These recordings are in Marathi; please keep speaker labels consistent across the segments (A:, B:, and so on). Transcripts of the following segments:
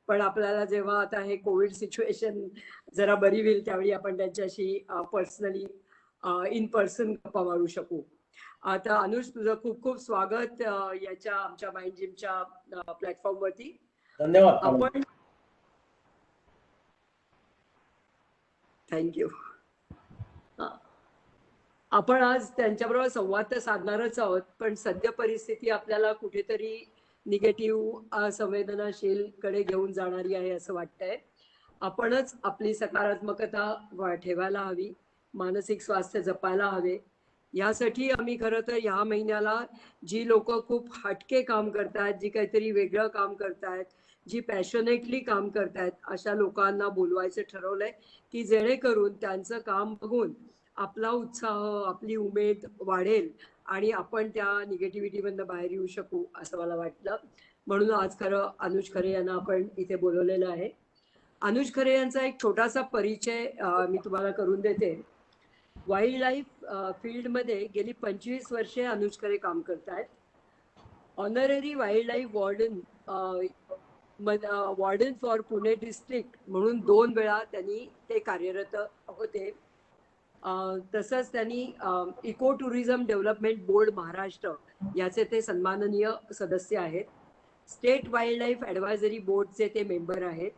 A: पण आपल्याला जेव्हा आता हे कोविड सिच्युएशन जरा बरी होईल त्यावेळी आपण त्यांच्याशी पर्सनली इन पर्सन गप्पा मारू शकू. आता अनुज, तुझं खूप खूप स्वागत याच्या आमच्या माइंड जिमच्या प्लॅटफॉर्मवरती.
B: धन्यवाद.
A: आपण थँक्यू. आपण आज त्यांच्याबरोबर संवाद तर साधणारच आहोत, पण सद्य परिस्थिती आपल्याला कुठेतरी निगेटिव्ह संवेदनाशील कडे घेऊन जाणारी आहे असं वाटतंय. आपणच आपली सकारात्मकता ठेवायला हवी, मानसिक स्वास्थ्य जपायला हवे. यासाठी आम्ही खरं तर ह्या महिन्याला जी लोक खूप हटके काम करतात, जी काहीतरी वेगळं काम करतायत, जी पॅशनेटली काम करतायत, अशा लोकांना बोलवायचं ठरवलंय की जेणेकरून त्यांचं काम बघून आपला उत्साह, आपली उमेद वाढेल आणि आपण त्या निगेटिव्हिटीमधनं बाहेर येऊ शकू असं मला वाटलं. म्हणून आज खरं अनुज खरे यांना आपण इथे बोलवलेलं आहे. अनुज खरे यांचा एक छोटासा परिचय मी तुम्हाला करून देते. वाईल्ड लाईफ फील्डमध्ये गेली 25 वर्षे अनुज खरे काम करतायत. Honorary wild life warden for Pune district म्हणून 2 वेळा त्यांनी ते कार्यरत होते. तसंच त्यांनी eco tourism development board Maharashtra याचे ते सन्माननीय सदस्य आहेत. स्टेट वाईल्ड लाईफ ॲडवायझरी बोर्डचे ते मेंबर आहेत.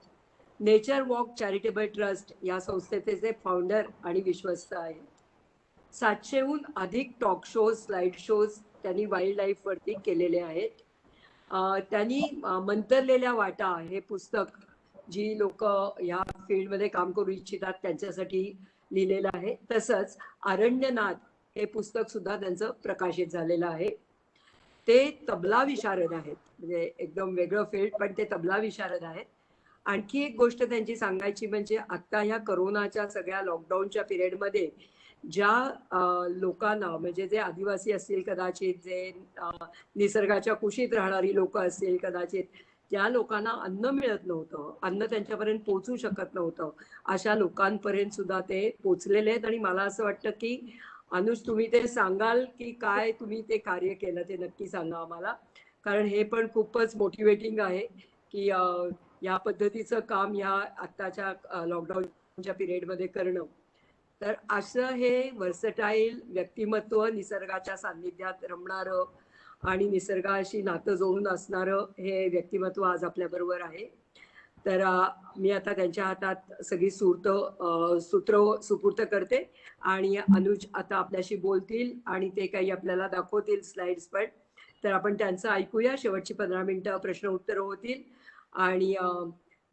A: नेचर वॉक चॅरिटेबल ट्रस्ट या संस्थेचे ते फाउंडर आणि विश्वस्त आहेत. 700हून अधिक टॉक शोज, स्लाइड शोज त्यांनी वाईल्ड लाईफवरती केलेले आहेत. त्यांनी मंतरलेल्या वाटा हे पुस्तक जी लोक ह्या फील्डमध्ये काम करू इच्छितात त्यांच्यासाठी लिहिलेलं आहे. तसंच अरण्यनाथ हे पुस्तक सुद्धा त्यांचं प्रकाशित झालेलं आहे. ते तबला विशारद आहेत, म्हणजे एकदम वेगळं फील्ड, पण ते तबला विशारद आहेत. आणखी एक गोष्ट त्यांची सांगायची म्हणजे आता ह्या करोनाच्या सगळ्या लॉकडाऊनच्या पिरियडमध्ये ज्या लोकांना, म्हणजे जे आदिवासी असतील कदाचित, जे निसर्गाच्या कुशीत राहणारी लोक असतील कदाचित, ज्या लोकांना अन्न मिळत नव्हतं, अन्न त्यांच्यापर्यंत पोहोचू शकत नव्हतं, अशा लोकांपर्यंत सुद्धा ते पोचलेले आहेत. आणि मला असं वाटतं की अनुज, तुम्ही ते सांगाल की काय तुम्ही ते कार्य केलं ते नक्की सांगा आम्हाला, कारण हे पण खूपच मोटिवेटिंग आहे की या पद्धतीचं काम या आत्ताच्या लॉकडाऊनच्या पिरियडमध्ये करणं. तर असं हे वर्सटाईल व्यक्तिमत्व, निसर्गाच्या सान्निध्यात रमणारं आणि निसर्गाशी नातं जोडून असणारं हे व्यक्तिमत्व आज आपल्याबरोबर आहे. तर मी आता त्यांच्या हातात सगळी सूत्र सुपूर्त करते आणि अनुज आता आपल्याशी बोलतील आणि ते काही आपल्याला दाखवतील स्लाइड्स पण. तर आपण त्यांचं ऐकूया. शेवटची 15 मिनिटं प्रश्न उत्तर होतील आणि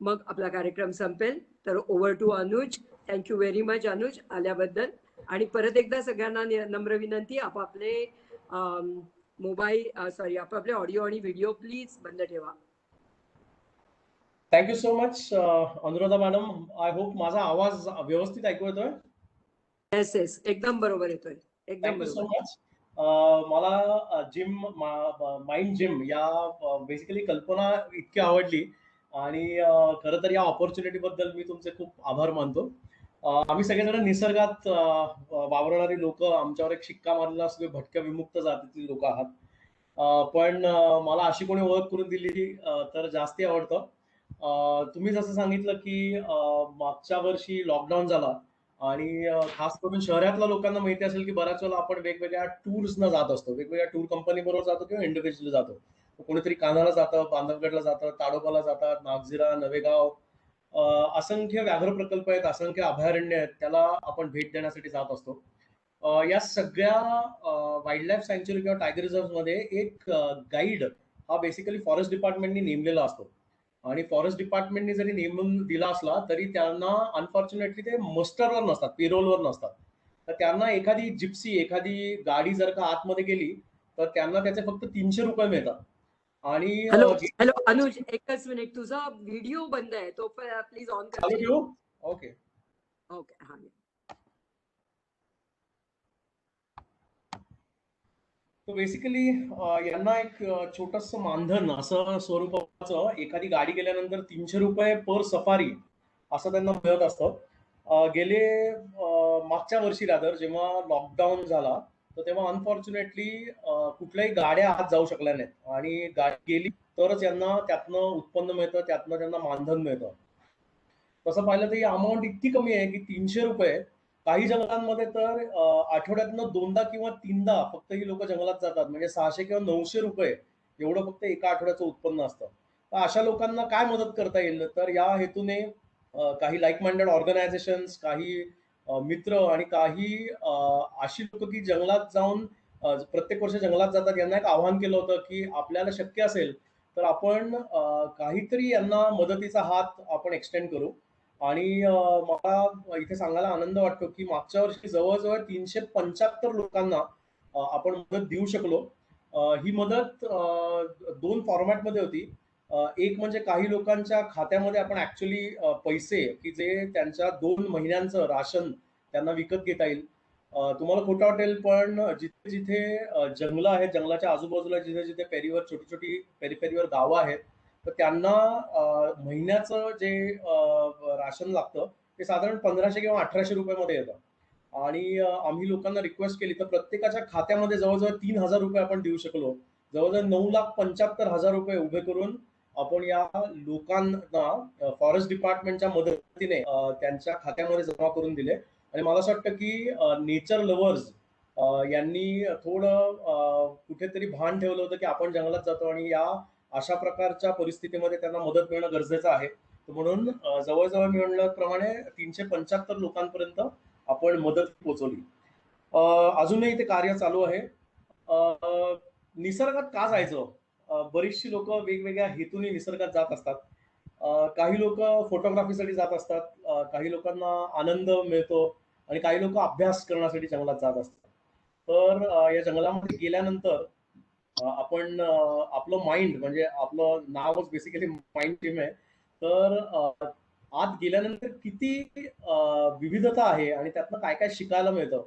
A: मग आपला कार्यक्रम संपेल. तर over to Anuj. Thank you very much Anuj आल्याबद्दल. आणि परत एकदा सगळ्यांना नम्र विनंती, आपापले आपापले ऑडिओ आणि व्हिडिओ प्लीज बंद ठेवा.
B: Thank you so much Anuradha madam. I hope माझा आवाज व्यवस्थित ऐकू येतोय?
A: येस येस, एकदम बरोबर येतोय, एकदम बरोबर.
B: So much. मला जिम, माइंड जिम या बेसिकली कल्पना इतकी आवडली आणि खरं तर या ऑपॉर्च्युनिटी बद्दल मी तुमचे खूप आभार मानतो. आम्ही सगळेजण निसर्गात वावरणारी लोक, आमच्यावर एक शिक्का मारलेला असतो, भटक्या विमुक्त जातीतील लोक आहात. पण मला अशी कोणी ओळख करून दिली तर जास्ती आवडतं. तुम्ही जसं सांगितलं की मागच्या वर्षी लॉकडाऊन झाला आणि खास करून शहरातल्या लोकांना माहिती असेल की बऱ्याच वेळेला आपण वेगवेगळ्या टूर्सना जात असतो, वेगवेगळ्या टूर कंपनी बरोबर जातो किंवा इंडिव्हिज्युअली जातो. कोणीतरी कानाला जातं, बांधवगडला जातं, ताडोबाला जातात, नागझिरा, नवेगाव, असंख्य व्याघ्र प्रकल्प आहेत, असंख्य अभयारण्य आहेत, त्याला आपण भेट देण्यासाठी जात असतो. या सगळ्या वाईल्ड लाईफ सँच्युरी किंवा टायगर रिझर्व्ह मध्ये एक गाईड हा बेसिकली फॉरेस्ट डिपार्टमेंटनी नेमलेला असतो. आणि फॉरेस्ट डिपार्टमेंटने जरी नेमून दिला असला तरी त्यांना अनफॉर्च्युनेटली ते मस्टरवर नसतात, पेरोलवर नसतात. तर त्यांना एखादी जिप्सी, एखादी गाडी जर का आतमध्ये गेली तर त्यांना त्याचे फक्त 300 रुपये मिळतात. आणि
A: हॅलो अनुज, एकच मिनिट, तुझा व्हिडिओ बंद आहे, तो प्लीज ऑन कर.
B: Okay
A: okay. हा,
B: तो बेसिकली यांना एक छोटस मानधन असं स्वरूपाचं, एखादी गाडी गेल्यानंतर 300 रुपये पर सफारी असं त्यांना मिळत असतं. गेले मागच्या वर्षी रादर जेव्हा लॉकडाऊन झाला तर तेव्हा अनफॉर्च्युनेटली कुठल्याही गाड्या आत जाऊ शकल्या नाहीत आणि गाडी गेली तरच यांना त्यातनं उत्पन्न मिळतं, त्यातनं त्यांना मानधन मिळतं. तसं पाहिलं तर ही अमाउंट इतकी कमी आहे की ₹300 काही जंगलांमध्ये तर आठवड्यातनं 2दा किंवा 3दा फक्त ही लोकं जंगलात जातात. म्हणजे ₹600 किंवा ₹900 एवढं फक्त एका आठवड्याचं उत्पन्न असतं. तर अशा लोकांना काय मदत करता येईल? तर या हेतूने काही लाइक माइंडेड ऑर्गनायझेशन्स, काही मित्र आणि काही अशी लोकं की जंगलात जाऊन प्रत्येक वर्षी जंगलात जातात. यांना एक आवाहन केलं होतं की आपल्याला शक्य असेल तर आपण काहीतरी यांना मदतीचा हात आपण एक्सटेंड करू. आणि मला इथे सांगायला आनंद वाटतो की मागच्या वर्षी जवळ-जवळ 375 लोकांना आपण मदत देऊ शकलो. ही मदत 2 फॉर्मॅटमध्ये होती. एक म्हणजे काही लोकांच्या खात्यामध्ये आपण ॲक्चुअली पैसे की जे त्यांच्या 2 महिन्यांचं राशन त्यांना विकत घेता येईल. तुम्हाला खोटं वाटेल पण जिथे-जिथे जंगलं आहेत, जंगलाच्या आजूबाजूला जिथे-जिथे पेरीवर छोटी-छोटी पेरी-पेरीवर गावं आहेत, तर त्यांना महिन्याचं जे राशन लागतं ते साधारण 1500 किंवा ₹1800 मध्ये येतं. आणि आम्ही लोकांना रिक्वेस्ट केली तर प्रत्येकाच्या खात्यामध्ये जवळ-जवळ ₹3000 आपण देऊ शकलो. जवळ-जवळ ₹9,75,000 उभे करून आपण या लोकांना फॉरेस्ट डिपार्टमेंटच्या मदतीने त्यांच्या खात्यामध्ये जमा करून दिले. आणि मला असं वाटतं की नेचर लव्हर्स यांनी थोडं कुठेतरी भान ठेवलं होतं की आपण जंगलात जातो आणि या अशा प्रकारच्या परिस्थितीमध्ये त्यांना मदत मिळणं गरजेचं आहे. तर म्हणून जवळ-जवळ मी म्हणल्याप्रमाणे 375 लोकांपर्यंत आपण मदत पोहोचवली. अजूनही ते कार्य चालू आहे. निसर्गात का जायचं? बरीचशी लोकं वेगवेगळ्या हेतूने निसर्गात जात असतात. काही लोकं फोटोग्राफीसाठी जात असतात. काही लोकांना आनंद मिळतो आणि काही लोकं अभ्यास करण्यासाठी जंगलात जात असतात. तर या जंगलामध्ये गेल्यानंतर आपण आपलं माइंड म्हणजे आपलं नावच बेसिकली माइंड जिम आहे. तर आत गेल्यानंतर किती विविधता आहे आणि त्यातनं काय-काय शिकायला मिळतं.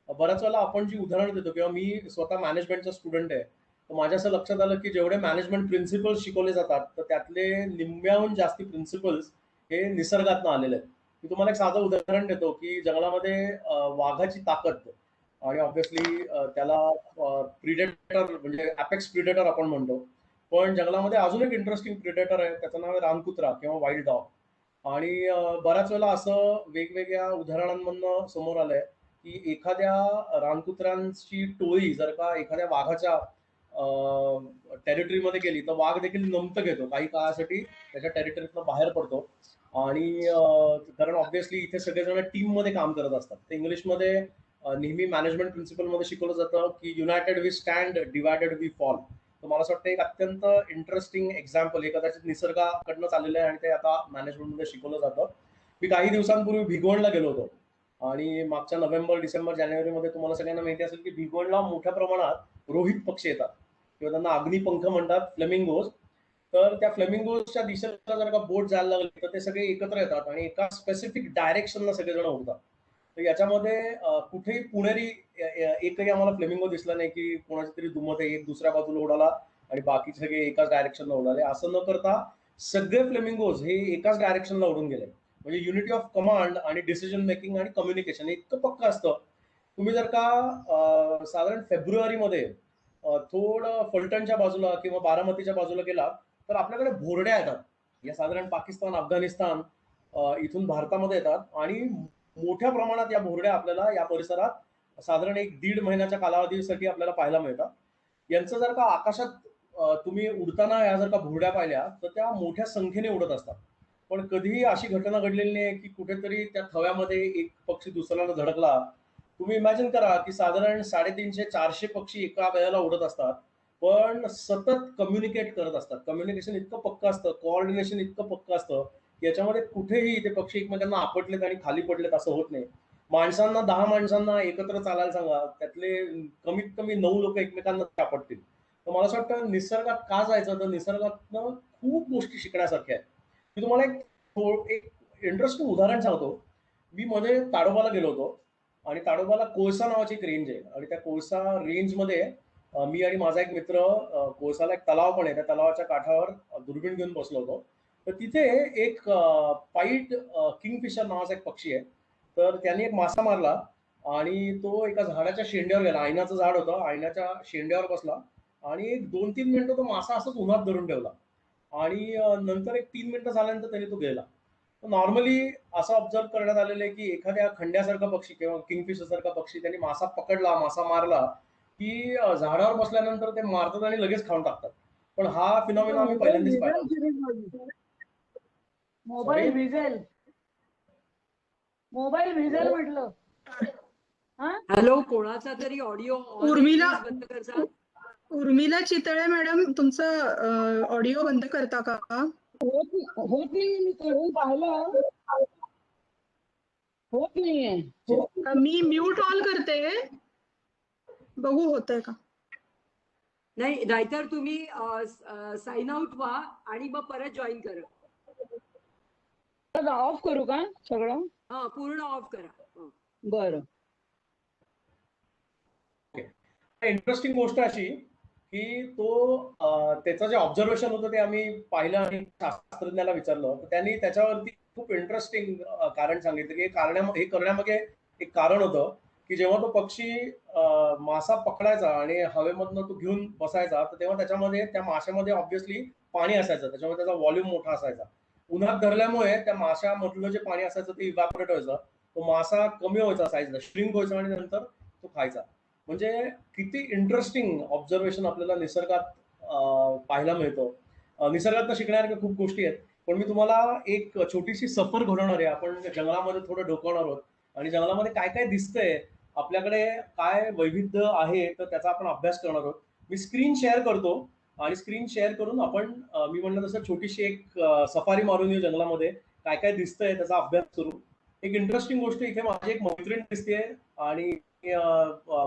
B: बऱ्याच वेळेला आपण जी उदाहरणं देतो किंवा मी स्वतः मॅनेजमेंटचा स्टुडंट आहे. तर माझ्या असं लक्षात आलं की जेवढे मॅनेजमेंट प्रिन्सिपल्स शिकवले जातात, तर त्यातले निम्म्याहून जास्ती प्रिन्सिपल्स हे निसर्गातनं आलेले आहेत. मी तुम्हाला एक साधं उदाहरण देतो की जंगलामध्ये वाघाची ताकद आणि ऑब्व्हियसली त्याला प्रिडेटर म्हणजे अपेक्स प्रिडेटर आपण म्हणतो. पण जंगलामध्ये अजून एक इंटरेस्टिंग प्रिडेटर आहे. त्याचं नाव आहे रानकुत्रा किंवा वाईल्ड डॉग. आणि बऱ्याच वेळेला असं वेगवेगळ्या उदाहरणांमधनं समोर आलंय, की एखाद्या रानकुत्र्यांची टोळी जर का एखाद्या वाघाच्या टेरिटरीमध्ये गेली, तर वाघ देखील नमतं घेतो. काही काळासाठी त्याच्या टेरिटरीतनं बाहेर पडतो. आणि कारण ऑब्व्हियसली इथे सगळेजण टीममध्ये काम करत असतात. तर इंग्लिशमध्ये नेहमी मॅनेजमेंट प्रिन्सिपलमध्ये शिकवलं जातं, की united we stand, divided we fall. तर मला असं वाटतं एक अत्यंत इंटरेस्टिंग एक्झाम्पल हे कदाचित निसर्गाकडनंच आलेलं आहे आणि ते आता मॅनेजमेंटमध्ये शिकवलं जातं. मी काही दिवसांपूर्वी भिगवणला गेलो होतो आणि मागच्या नोव्हेंबर, डिसेंबर, जानेवारीमध्ये तुम्हाला सगळ्यांना माहिती असेल, की भिगवणला मोठ्या प्रमाणात रोहित पक्षी येतात किंवा त्यांना अग्निपंख म्हणतात, फ्लेमिंगोज. तर त्या फ्लेमिंगोजच्या दिशेला जर का बोट जायला लागली, तर ते सगळे एकत्र येतात आणि एका स्पेसिफिक डायरेक्शनला सगळेजण उडतात. तर याच्यामध्ये कुठेही पुणेरी एकही आम्हाला फ्लेमिंगो दिसला नाही, की कोणाची तरी दुमत आहे, एक दुसऱ्या बाजूला उडाला आणि बाकी सगळे एकाच डायरेक्शनला उडाले. असं न करता सगळे फ्लेमिंगोज हे एकाच डायरेक्शनला उडून गेले. म्हणजे युनिटी ऑफ कमांड आणि डिसिजन मेकिंग आणि कम्युनिकेशन इतकं पक्कं असतं. तुम्ही जर का साधारण फेब्रुवारीमध्ये थोडं फलटणच्या बाजूला किंवा बारामतीच्या बाजूला गेला, तर आपल्याकडे भोरड्या येतात. या साधारण पाकिस्तान, अफगाणिस्तान इथून भारतामध्ये येतात आणि मोठ्या प्रमाणात या भोरड्या आपल्याला या परिसरात साधारण 1-1.5 महिन्याच्या कालावधीसाठी आपल्याला पाहायला मिळतात. यांचं जर का आकाशात तुम्ही उडताना या जर का भोरड्या पाहिल्या, तर त्या मोठ्या संख्येने उडत असतात. पण कधीही अशी घटना घडलेली नाही की कुठेतरी त्या थव्यामध्ये एक पक्षी दुसऱ्याला धडकला. तुम्ही इमॅजिन करा की साधारण 350-400 पक्षी एका वेळेला उडत असतात. पण सतत कम्युनिकेट करत असतात. कम्युनिकेशन इतकं पक्कं असतं, कोऑर्डिनेशन इतकं पक्कं असतं, की याच्यामध्ये कुठेही ते पक्षी एकमेकांना आपटलेत आणि खाली पडलेत असं होत नाही. माणसांना 10 माणसांना एकत्र चालायला सांगा, त्यातले कमीत कमी 9 लोकं एकमेकांना आपटतील. तर मला असं वाटतं निसर्गात का जायचं? तर निसर्गातनं खूप गोष्टी शिकण्यासारख्या आहेत. मी तुम्हाला एक इंटरेस्टिंग उदाहरण सांगतो. मी मध्ये ताडोबाला गेलो होतो आणि ताडोबाला कोळसा नावाची एक रेंज आहे आणि त्या कोळसा रेंजमध्ये मी आणि माझा एक मित्र कोळसाला एक तलाव पण आहे. त्या तलावाच्या काठावर दुर्बीण घेऊन बसलो होतो. तर तिथे एक पाईट किंगफिशर नावाचा एक पक्षी आहे. तर त्याने एक मासा मारला आणि तो एका झाडाच्या शेंड्यावर गेला. ऐनाचं झाड होतं. ऐनाच्या शेंड्यावर बसला आणि एक 2-3 मिनिटं तो मासा असंच उन्हात धरून ठेवला. आणि नंतर एक 3 मिनिटं झाल्यानंतर त्याने तो गेला. नॉर्मली असं ऑब्झर्व करण्यात आलेलं आहे की एखाद्या खंड्यासारखा पक्षी किंवा किंगफिशर सारखा पक्षी त्यांनी मासा पकडला, मासा मारला, की झाडावर बसल्यानंतर ते मारतात आणि लगेच खाऊन टाकतात. पण हा फिनॉमिना आम्ही
C: मोबाईल
B: पहिल्यांदाच पाहिला
C: विजेल
B: होता.
C: सिरीज बघ.
B: सॉरी.
C: मोबाईल विजेल. मोबाईल विजेल म्हटलं. हा
A: हॅलो, कोणाचा तरी ऑडिओ ऑन आहे,
D: उर्मिला
A: प्लीज बंद करजा.
D: उर्मिला चितळे मॅडम, तुमचं ऑडिओ बंद करता का?
C: होत नाही, मी करून पाहिलं, होत नाहीये.
D: मी म्यूट ऑल करते, बघू होतंय का.
A: नाही, नाहीतर तुम्ही साइन आउट व्हा आणि मग परत जॉईन करा.
C: ऑफ करू का सगळं?
A: हा, पूर्ण ऑफ करा.
C: बरं.
B: इंटरेस्टिंग गोष्ट अशी की तो त्याचं जे ऑब्झर्वेशन होतं ते आम्ही पाहिलं आणि शास्त्रज्ञाला विचारलं, तर त्यांनी त्याच्यावरती खूप इंटरेस्टिंग कारण सांगितलं की हे करण्यामागे एक कारण होतं की जेव्हा तो पक्षी मासा पकडायचा आणि हवेमधनं तो घेऊन बसायचा, तर तेव्हा त्याच्यामध्ये त्या माशामध्ये ऑब्व्हियसली पाणी असायचं, त्याच्यामुळे त्याचा व्हॉल्यूम मोठा असायचा. उन्हात धरल्यामुळे त्या माशामधलं जे पाणी असायचं ते इव्हॅपोरेट व्हायचं, तो मासा कमी व्हायचा साईजला, श्रिंक व्हायचा आणि नंतर तो खायचा. म्हणजे किती इंटरेस्टिंग ऑब्झर्वेशन आपल्याला निसर्गात पाहायला मिळतं. निसर्गात शिकण्यासारख्या खूप गोष्टी आहेत. पण मी तुम्हाला एक छोटीशी सफर घडवणार आहे. आपण जंगलामध्ये थोडं डोकावणार आहोत आणि जंगलामध्ये काय काय दिसतंय, आपल्याकडे काय वैविध्य आहे, तर त्याचा आपण अभ्यास करणार आहोत. मी स्क्रीन शेअर करतो आणि स्क्रीन शेअर करून आपण मी म्हणलं तसं छोटीशी एक सफारी मारून येऊ जंगलामध्ये, काय काय दिसतंय त्याचा अभ्यास करू. एक इंटरेस्टिंग गोष्ट, इथे माझी एक मैत्रीण दिसते आणि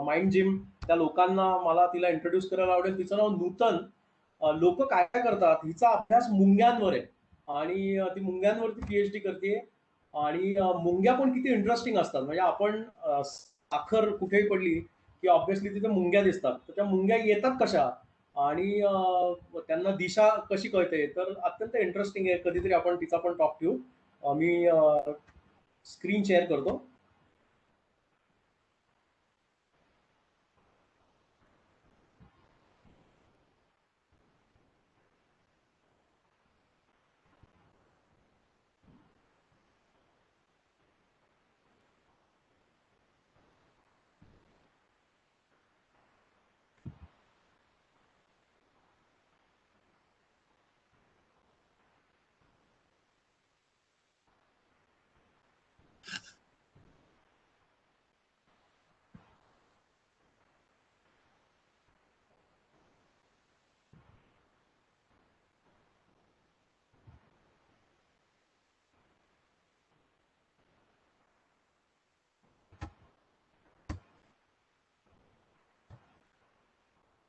B: माइंड जिम, त्या लोकांना मला तिला इंट्रोड्यूस करायला आवडेल. तिचं नाव नूतन. लोक काय काय करतात, हिचा अभ्यास मुंग्यांवर आहे आणि ती मुंग्यांवरती पीएचडी करते. आणि मुंग्या पण किती इंटरेस्टिंग असतात. म्हणजे आपण साखर कुठेही पडली की ऑब्व्हियसली तिथे मुंग्या दिसतात, तर त्या मुंग्या येतात कशा आणि त्यांना दिशा कशी कळते, तर अत्यंत इंटरेस्टिंग आहे. कधीतरी आपण तिचा पण टॉक घेऊ. मी स्क्रीन शेअर करतो.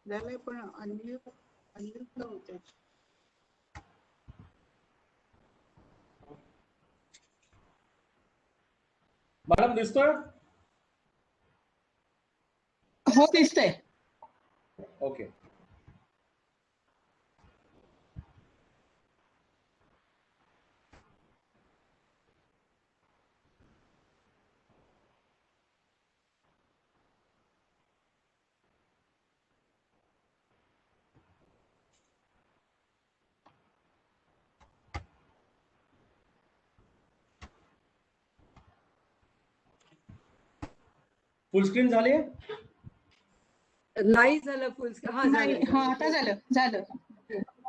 D: झालंय पण अनम्यूट होते.
B: मॅडम दिसतोय?
C: हो, दिसतंय.
B: ओके. फुल स्क्रीन झाली?
A: नाही झालं फुल. हा,
D: नाही,
A: झालं
D: हा आता झालं.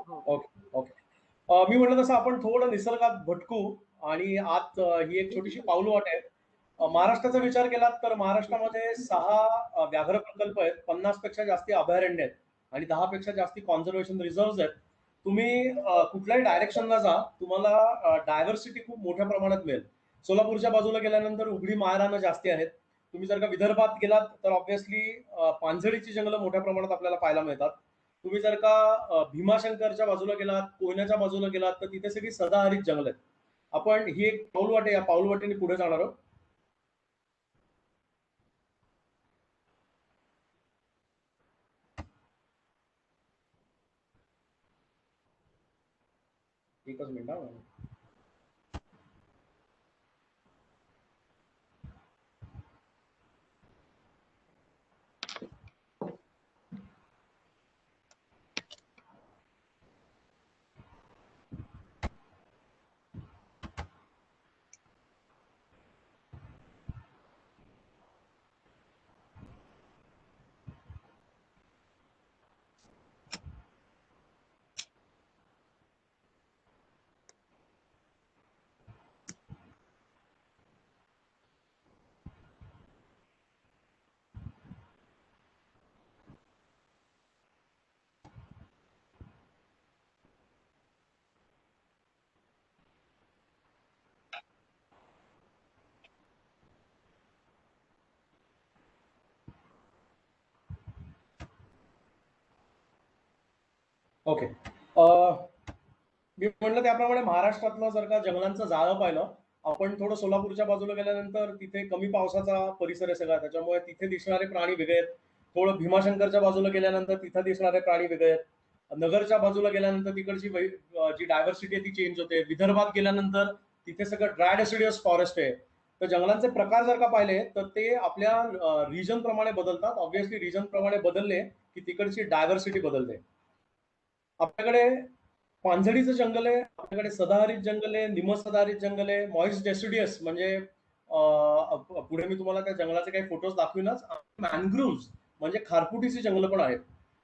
B: Okay okay. मी म्हटलं तसं आपण थोडं निसर्गात भटकू आणि आत ही एक छोटीशी पाऊलवाट आहे. महाराष्ट्राचा विचार केलात तर महाराष्ट्रामध्ये 6 व्याघ्र प्रकल्प आहेत, 50 पेक्षा जास्ती अभयारण्य आहेत आणि 10 पेक्षा जास्ती कॉन्झर्वेशन रिझर्व्ह आहेत. तुम्ही कुठल्याही डायरेक्शनला जा, तुम्हाला डायव्हर्सिटी खूप मोठ्या प्रमाणात मिळेल. सोलापूरच्या बाजूला गेल्यानंतर उघडी माळरानं जास्ती आहेत. तुम्ही जर का विदर्भात गेलात तर ऑब्व्हियसली पानझडीची जंगलं मोठ्या प्रमाणात आपल्याला पाहायला मिळतात. तुम्ही जर का भीमाशंकरच्या बाजूला गेलात, कोयनाच्या बाजूला गेलात, तर तिथे सगळी सदाहरित जंगल आहेत. आपण ही एक पाऊलवाट आहे, या पाऊलवाटेने पुढे जाणार आहोत. एकच मिनिट हा. ओके. मी म्हटलं त्याप्रमाणे महाराष्ट्रातलं जर का जंगलांचं जाळं पाहिलं, आपण थोडं सोलापूरच्या बाजूला गेल्यानंतर तिथे कमी पावसाचा परिसर आहे सगळा, त्याच्यामुळे तिथे दिसणारे प्राणी वेगळे आहेत. थोडं भीमाशंकरच्या बाजूला गेल्यानंतर तिथे दिसणारे प्राणी वेगळे आहेत. नगरच्या बाजूला गेल्यानंतर तिकडची जी डायव्हर्सिटी आहे ती चेंज होते. विदर्भात गेल्यानंतर तिथे सगळं ड्राय डेसिडियस फॉरेस्ट आहे. तर जंगलांचे प्रकार जर का पाहिले तर ते आपल्या रिजन प्रमाणे बदलतात. ऑब्व्हियसली रिजन प्रमाणे बदलले की तिकडची डायव्हर्सिटी बदलते. आपल्याकडे पानझडीचं जंगल आहे, आपल्याकडे सदाहरित जंगल आहे, निमसदाहरित जंगल आहे, मॉइस्ट डेसिडियस म्हणजे पुढे मी तुम्हाला त्या जंगलाचे काही फोटोज दाखवीनच. मॅनग्रुव्ज म्हणजे खारफुटीची जंगल पण आहेत.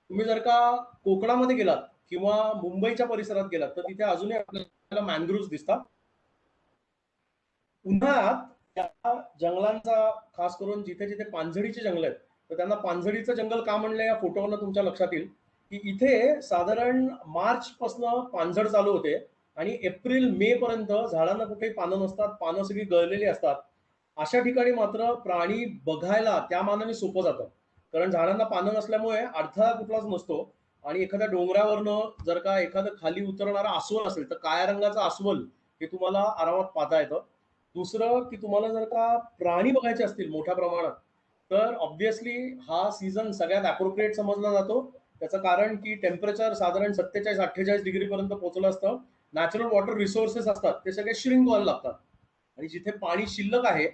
B: तुम्ही जर का कोकणामध्ये गेलात किंवा मुंबईच्या परिसरात गेलात तर तिथे अजूनही आपल्याला मॅनग्रुव्ज दिसतात. उन्हाळ्यात त्या जंगलांचा खास करून जिथे जिथे पानझडीचे जंगल आहेत तर त्यांना पानझडीचं जंगल का म्हणलं या फोटोवरनं तुमच्या लक्षात येईल की इथे साधारण मार्च पासून पानझड चालू होते आणि एप्रिल मे पर्यंत झाडांना कुठेही पानं नसतात, पानं सगळी गळलेली असतात. अशा ठिकाणी मात्र प्राणी बघायला त्या मानाने सोपं जातं, कारण झाडांना पानं नसल्यामुळे अडथळा कुठलाच नसतो. आणि एखाद्या डोंगरावरनं जर का एखादं खाली उतरणारा अस्वल असेल तर काळ्या रंगाचं अस्वल हे तुम्हाला आरामात पाहता येतं. दुसरं की तुम्हाला जर का प्राणी बघायचे असतील मोठ्या प्रमाणात तर ऑब्व्हियसली हा सीझन सगळ्यात अप्रोप्रिएट समजला जातो. त्याचं कारण की टेम्परेचर साधारण 47-48 डिग्री पर्यंत पोहोचलं असतं. नॅचरल वॉटर रिसोर्सेस असतात ते सगळे श्रिंक व्हायला लागतात आणि जिथे पाणी शिल्लक आहे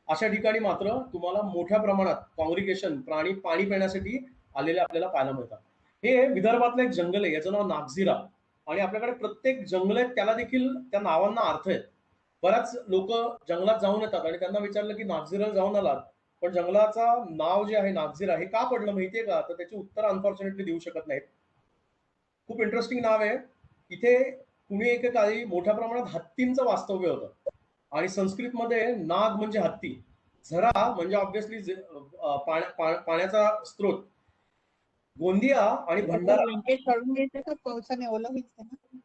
B: अशा ठिकाणी मात्र तुम्हाला मोठ्या प्रमाणात कॉंग्रिगेशन प्राणी पाणी पिण्यासाठी आलेले आपल्याला पाहायला मिळतात. हे विदर्भातलं एक जंगल आहे, याचं नाव नागझिरा. आणि आपल्याकडे प्रत्येक जंगल आहे त्याला देखील त्या नावांना अर्थ आहेत. बऱ्याच लोक जंगलात जाऊन येतात आणि त्यांना विचारलं की नागझिराला जाऊन आलात पण जंगलाचा नाव जे आहे नागझिरा हे का पडलं माहितीये का, तर त्याची उत्तर अनफॉर्च्युनेटली देऊ शकत नाहीत. खूप इंटरेस्टिंग नाव आहे. इथे कुणी एकेकाळी मोठ्या प्रमाणात हत्तींचं वास्तव्य होतं आणि संस्कृतमध्ये नाग म्हणजे हत्ती, झरा म्हणजे ऑब्व्हियसली पाण्याचा स्रोत. गोंदिया आणि भंडारा
E: ब्लँकेट काढून घ्यायचं का पावसाने ओलं व्हायचं ना.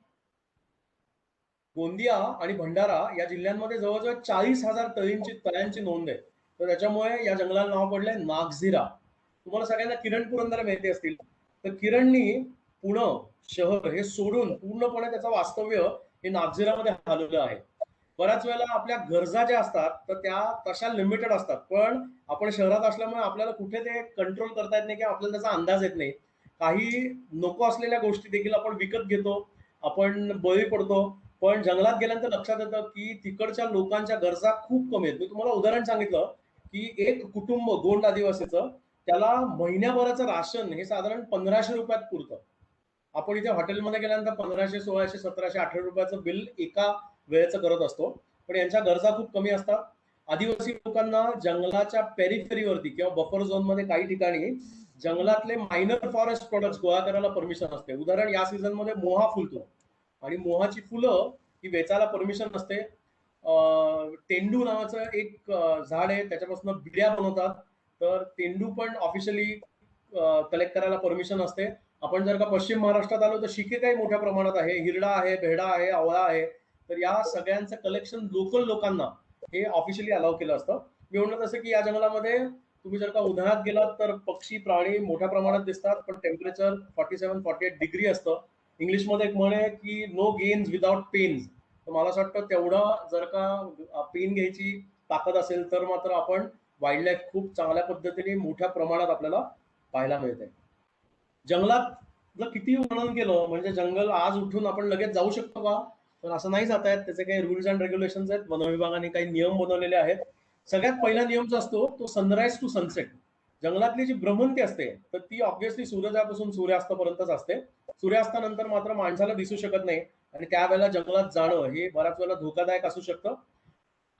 B: गोंदिया आणि भंडारा या जिल्ह्यांमध्ये जवळजवळ 40,000 तळ्यांची नोंद आहे. तर त्याच्यामुळे या जंगलाला नाव पडलंय नागझिरा. तुम्हाला सगळ्यांना किरण पुरंदरे माहिती असतील, तर किरणनी पुणे शहर हे सोडून पूर्णपणे त्याचं वास्तव्य हे नागझिरामध्ये हलवलं आहे. बऱ्याच वेळेला आपल्या गरजा ज्या असतात तर त्या तशा लिमिटेड असतात, पण आपण शहरात असल्यामुळे आपल्याला कुठे ते कंट्रोल करता येत नाही किंवा आपल्याला त्याचा अंदाज येत नाही. काही नको असलेल्या गोष्टी देखील आपण विकत घेतो, आपण बळी पडतो. पण जंगलात गेल्यानंतर लक्षात येतं की तिकडच्या लोकांच्या गरजा खूप कमी आहेत. मी तुम्हाला उदाहरण सांगितलं की एक कुटुंब गोंड आदिवासीचं त्याला महिन्याभराचं राशन हे साधारण 1500 रुपयात पुरतं. आपण इथे हॉटेलमध्ये गेल्यानंतर 1500, 1600, 1700, 1800 रुपयाचं बिल एका वेळेचं करत असतो, पण यांच्या गरजा खूप कमी असतात. आदिवासी लोकांना जंगलाच्या पेरिफेरीवरती किंवा बफर झोन मध्ये काही ठिकाणी जंगलातले मायनर फॉरेस्ट प्रोडक्ट्स गोळा करायला परमिशन असते. उदाहरण या सीझन मध्ये मोहा फुलतो आणि मोहाची फुलं ही वेचायला परमिशन नसते. तेंडू नावाचं एक झाड आहे, त्याच्यापासून बिड्या बनवतात, तर तेंडू पण ऑफिशियली कलेक्ट करायला परमिशन असते. आपण जर का पश्चिम महाराष्ट्रात आलो तर शिकेकाई मोठ्या प्रमाणात आहे, हिरडा आहे, भेडा आहे, आवळा आहे. तर या सगळ्यांचं कलेक्शन लोकल लोकांना हे ऑफिशियली अलाव केलं असतं. मी म्हणलं तसं की या जंगलामध्ये तुम्ही जर का उन्हाळ्यात गेलात तर पक्षी प्राणी मोठ्या प्रमाणात दिसतात, पण टेम्परेचर 47-48 डिग्री असतं. इंग्लिशमध्ये एक म्हण आहे की नो गेन्स विदाउट पेन्स. तर मला असं वाटतं तेवढं जर का पेन घ्यायची ताकद असेल तर मात्र आपण वाईल्ड लाईफ खूप चांगल्या पद्धतीने मोठ्या प्रमाणात आपल्याला पाहायला मिळते. जंगलात जर किती वर्णन केलं म्हणजे जंगल आज उठून आपण लगेच जाऊ शकतो का, तर असं नाही जात आहेत. त्याचे काही रूल्स अँड रेग्युलेशन्स आहेत, वन विभागाने काही नियम बनवलेले आहेत. सगळ्यात पहिला नियम जो असतो तो सनराईज टू सनसेट. जंगलातली जी भ्रमंती असते तर ती ऑब्व्हियसली सूर्योदयापासून सूर्यास्तापर्यंतच असते. सूर्यास्तानंतर मात्र माणसाला दिसू शकत नाही आणि त्यावेळेला जंगलात जाणं हे बऱ्याच वेळेला धोकादायक असू शकतं.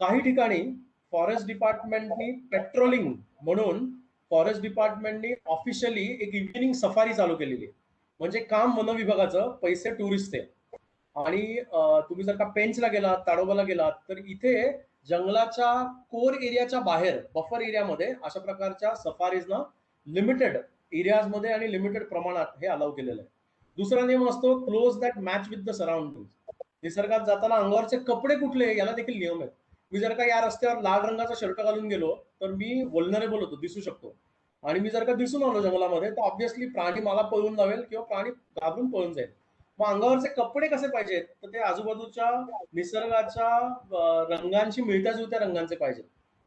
B: काही ठिकाणी फॉरेस्ट डिपार्टमेंटनी पेट्रोलिंग म्हणून फॉरेस्ट डिपार्टमेंटनी ऑफिशियली एक इव्हिनिंग सफारी चालू केलेली आहे. म्हणजे काम वन विभागाचं, पैसे टुरिस्टचे. आणि तुम्ही जर का पेंचला गेलात, ताडोबाला गेलात तर इथे जंगलाच्या कोर एरियाच्या बाहेर बफर एरियामध्ये अशा प्रकारच्या सफारीजना लिमिटेड एरियाजमध्ये आणि लिमिटेड प्रमाणात हे अलाव केलेलं आहे. दुसरा नियम असतो close that match with the surrounding. निसर्गात जाताना अंगावरचे कपडे कुठले याला देखील नियम आहेत. मी जर का या रस्त्यावर लाल रंगाचा शर्ट घालून गेलो तर मी वल्नरेबल होतो, दिसू शकतो. आणि मी जर का दिसून आलो जंगलामध्ये तर ऑब्व्हियसली प्राणी मला पळून लावेल किंवा प्राणी घाबरून पळून जाईल. मग अंगावरचे कपडे कसे पाहिजेत तर ते आजूबाजूच्या निसर्गाच्या रंगांशी मिळत्या जुळत्या रंगांचे पाहिजेत.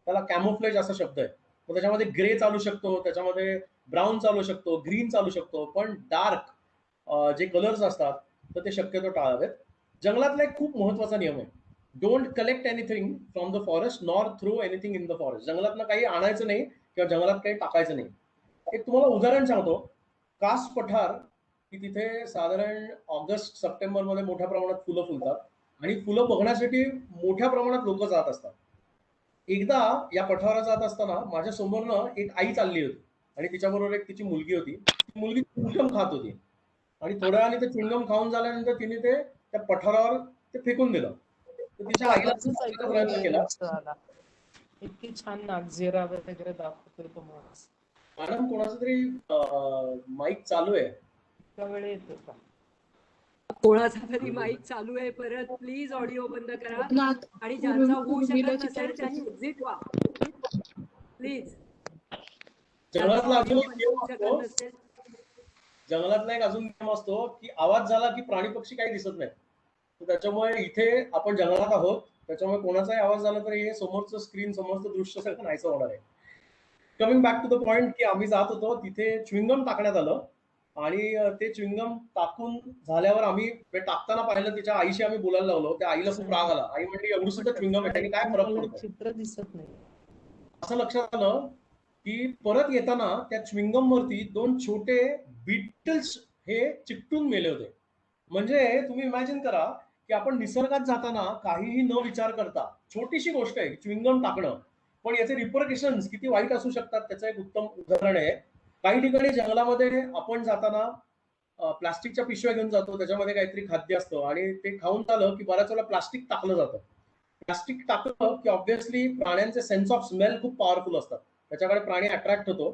B: त्याला कॅमोफ्लेज असा शब्द आहे. मग त्याच्यामध्ये ग्रे चालू शकतो, त्याच्यामध्ये ब्राऊन चालू शकतो, ग्रीन चालू शकतो, पण डार्क जे कलर्स असतात तर ते शक्यतो टाळावेत. जंगलातला एक खूप महत्वाचा नियम आहे, don't collect anything from the forest nor throw anything in the forest. जंगलातनं काही आणायचं नाही किंवा जंगलात काही टाकायचं नाही. एक तुम्हाला उदाहरण सांगतो, कास पठार की तिथे साधारण ऑगस्ट सप्टेंबर मध्ये मोठ्या प्रमाणात फुलं फुलतात आणि फुलं बघण्यासाठी मोठ्या प्रमाणात लोक जात असतात. एकदा या पठारात जात असताना माझ्या समोरनं एक आई चालली होती आणि तिच्याबरोबर एक तिची मुलगी होती. ती मुलगी च्युइंगम खात होती आणि थोड्या वेळाने ते च्युइंगम खाऊन झाल्यानंतर तिने ते त्या पठारावर ते फेकून दिलं. तर तिच्या आईला
F: आवाजच
B: सांगायचा
F: ऐकून
B: प्रयत्न केला.
F: मस्त आला. इतकी छान नागझिरा वगैरे दाखवतोय तो माणूस.
B: मॅडम कोणाचा तरी माईक चालू आहे.
F: इतका वेळ येतो का?
A: कोणाचा तरी माईक चालू आहे. परत प्लीज ऑडिओ बंद करा
D: नाथ
A: आणि ज्यांचा होऊ
D: उर्मिला
A: शकत नसेल
D: चितळे
A: त्यांनी एक्झिट व्हा प्लीज.
B: जंगलातला अजून एक नियम
A: होऊ शकत
B: असतो,
A: नसेल
B: जंगलातला एक अजून नियम असतो की आवाज झाला की प्राणी पक्षी काही दिसत नाही. तर त्याच्यामुळे इथे आपण जंगलात आहोत, त्याच्यामुळे कोणाचाही आवाज झाला तर हे समोरचं स्क्रीन समोरचं दृश्य सगळं नाहीचं होणार आहे. Coming back to the point की आम्ही जात होतो तिथे च्युइंगम टाकण्यात आलं आणि ते च्युइंगम टाकून झाल्यावर आम्ही ते टाकताना पाहिलं, तिच्या आईशी आम्ही बोलायला लागलो. त्या आईला खूप राग आला. आई म्हणली एवढं सुद्धा च्युइंगम आहे त्याने काय फरक
F: मला
B: पडतो.
F: चित्र दिसत नाही.
B: असं लक्षात आलं की परत येताना त्या च्युइंगम वरती 2 छोटे बीटल्स हे चिकटून मेले होते. म्हणजे तुम्ही इमॅजिन करा की आपण निसर्गात जाताना काहीही न विचार करता, छोटीशी गोष्ट आहे च्युइंगम टाकणं, पण याचे रिपरकेशन्स किती वाईट असू शकतात त्याचं एक उत्तम उदाहरण आहे. काही ठिकाणी जंगलामध्ये आपण जाताना प्लास्टिकच्या पिशव्या घेऊन जातो, त्याच्यामध्ये काहीतरी खाद्य असतं आणि ते खाऊन झालं की बऱ्याच वेळेला प्लास्टिक टाकलं जातं. प्लास्टिक टाकलं की ऑब्व्हियसली प्राण्यांचे सेन्स ऑफ स्मेल खूप पॉवरफुल असतात, त्याच्याकडे प्राणी अट्रॅक्ट होतो.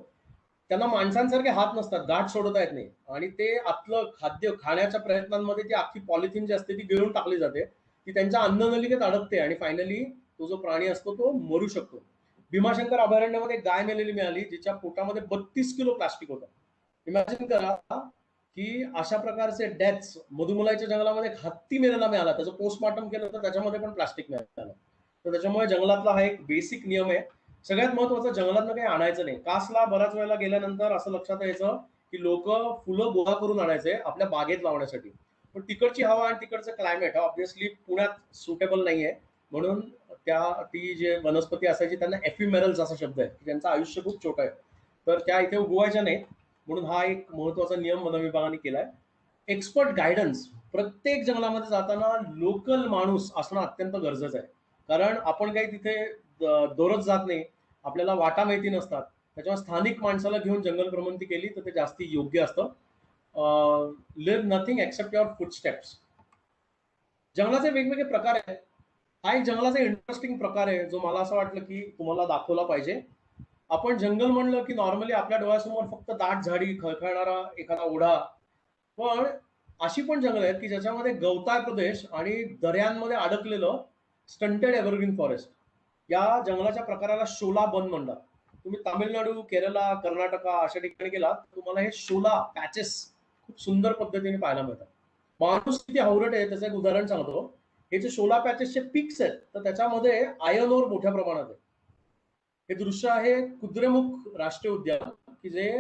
B: त्यांना माणसांसारखे हात नसतात, गाठ सोडता येत नाही आणि ते आतलं खाद्य खाण्याच्या प्रयत्नांमध्ये ती अख्खी पॉलिथिन जी असते ती गिळून टाकली जाते, ती त्यांच्या अन्ननलिकेत अडकते आणि फायनली तो जो प्राणी असतो तो मरू शकतो. भीमाशंकर अभयारण्यामध्ये गाय मेलेली मिळाली जिच्या पोटामध्ये 32 किलो प्लास्टिक होतं. इमॅजिन करा की अशा प्रकारचे डेथ्स. मधुमलाईच्या जंगलामध्ये एक हत्ती मेलेला मिळाला, त्याचं पोस्टमॉर्टम केलं तर त्याच्यामध्ये पण प्लास्टिक मिळालं. तर त्याच्यामुळे जंगलातला हा एक बेसिक नियम आहे. सगळ्यात महत्वाचं, जंगलातनं काही आणायचं नाही. कासला बऱ्याच वेळेला गेल्यानंतर असं लक्षात यायचं की लोक फुलं गोळा करून आणायचे आपल्या बागेत लावण्यासाठी, पण तिकडची हवा आणि तिकडचं क्लायमेट ऑब्व्हियसली पुण्यात सुटेबल नाहीये. म्हणून ती जे वनस्पती असायची त्यांना एफिमेरल्स असा शब्द आहे की त्यांचं आयुष्य खूप छोटं आहे, तर त्या इथे उगवायच्या नाहीत. म्हणून हा एक महत्वाचा नियम वन विभागाने केलाय. Expert guidance. प्रत्येक जंगलामध्ये जाताना लोकल माणूस असणं अत्यंत गरजेचं आहे, कारण आपण काही तिथे दररोज जात नाही, आपल्याला वाटा माहिती नसतात. त्याच्यामुळे स्थानिक माणसाला घेऊन जंगल भ्रमंती केली तर ते जास्ती योग्य असतं. Leave nothing except your footsteps. जंगलाचे वेगवेगळे प्रकार आहेत. हा एक जंगलाचा इंटरेस्टिंग प्रकार आहे जो मला असं वाटलं की तुम्हाला दाखवला पाहिजे. आपण जंगल म्हणलं की नॉर्मली आपल्या डोळ्यासमोर फक्त दाट झाडी, खळखळणारा एखादा ओढा, पण अशी पण जंगल आहेत की ज्याच्यामध्ये गवताळ प्रदेश आणि दऱ्यांमध्ये अडकलेलं स्टंटेड एव्हरग्रीन फॉरेस्ट. या जंगलाच्या प्रकाराला शोला वन म्हणतात. तुम्ही तामिळनाडू, केरला, कर्नाटका अशा ठिकाणी गेलात तर तुम्हाला हे शोला पॅचेस खूप सुंदर पद्धतीने पाहायला मिळतात. माणूस किती हावरट आहे त्याचं एक उदाहरण सांगतो. हे जे शोला पॅचेसचे पिक्स आहेत तर त्याच्यामध्ये आयर्न ओर मोठ्या प्रमाणात आहे. हे दृश्य आहे कुद्रेमुख राष्ट्रीय उद्यान की जे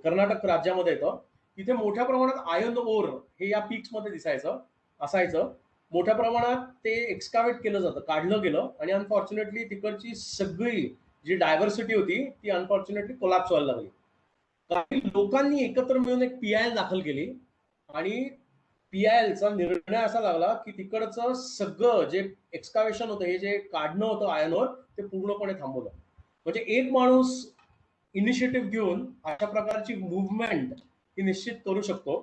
B: कर्नाटक राज्यामध्ये येतं. तिथे मोठ्या प्रमाणात आयर्न ओर हे या पीक्स मध्ये असायचं. मोठ्या प्रमाणात ते एक्सकावेट केलं जातं, काढलं गेलं आणि अनफॉर्च्युनेटली तिकडची सगळी जी डायव्हर्सिटी होती ती अनफॉर्च्युनेटली कोलॅप्स व्हायला लागली. काही लोकांनी एकत्र मिळून एक PIL दाखल केली आणि PILचा निर्णय असा लागला की तिकडचं सगळं जे एक्सकावेशन होतं, हे जे काढणं होतं आयर्नवर, ते पूर्णपणे थांबवलं. म्हणजे एक माणूस इनिशिएटिव्ह घेऊन अशा प्रकारची मुव्हमेंट ही निश्चित करू शकतो,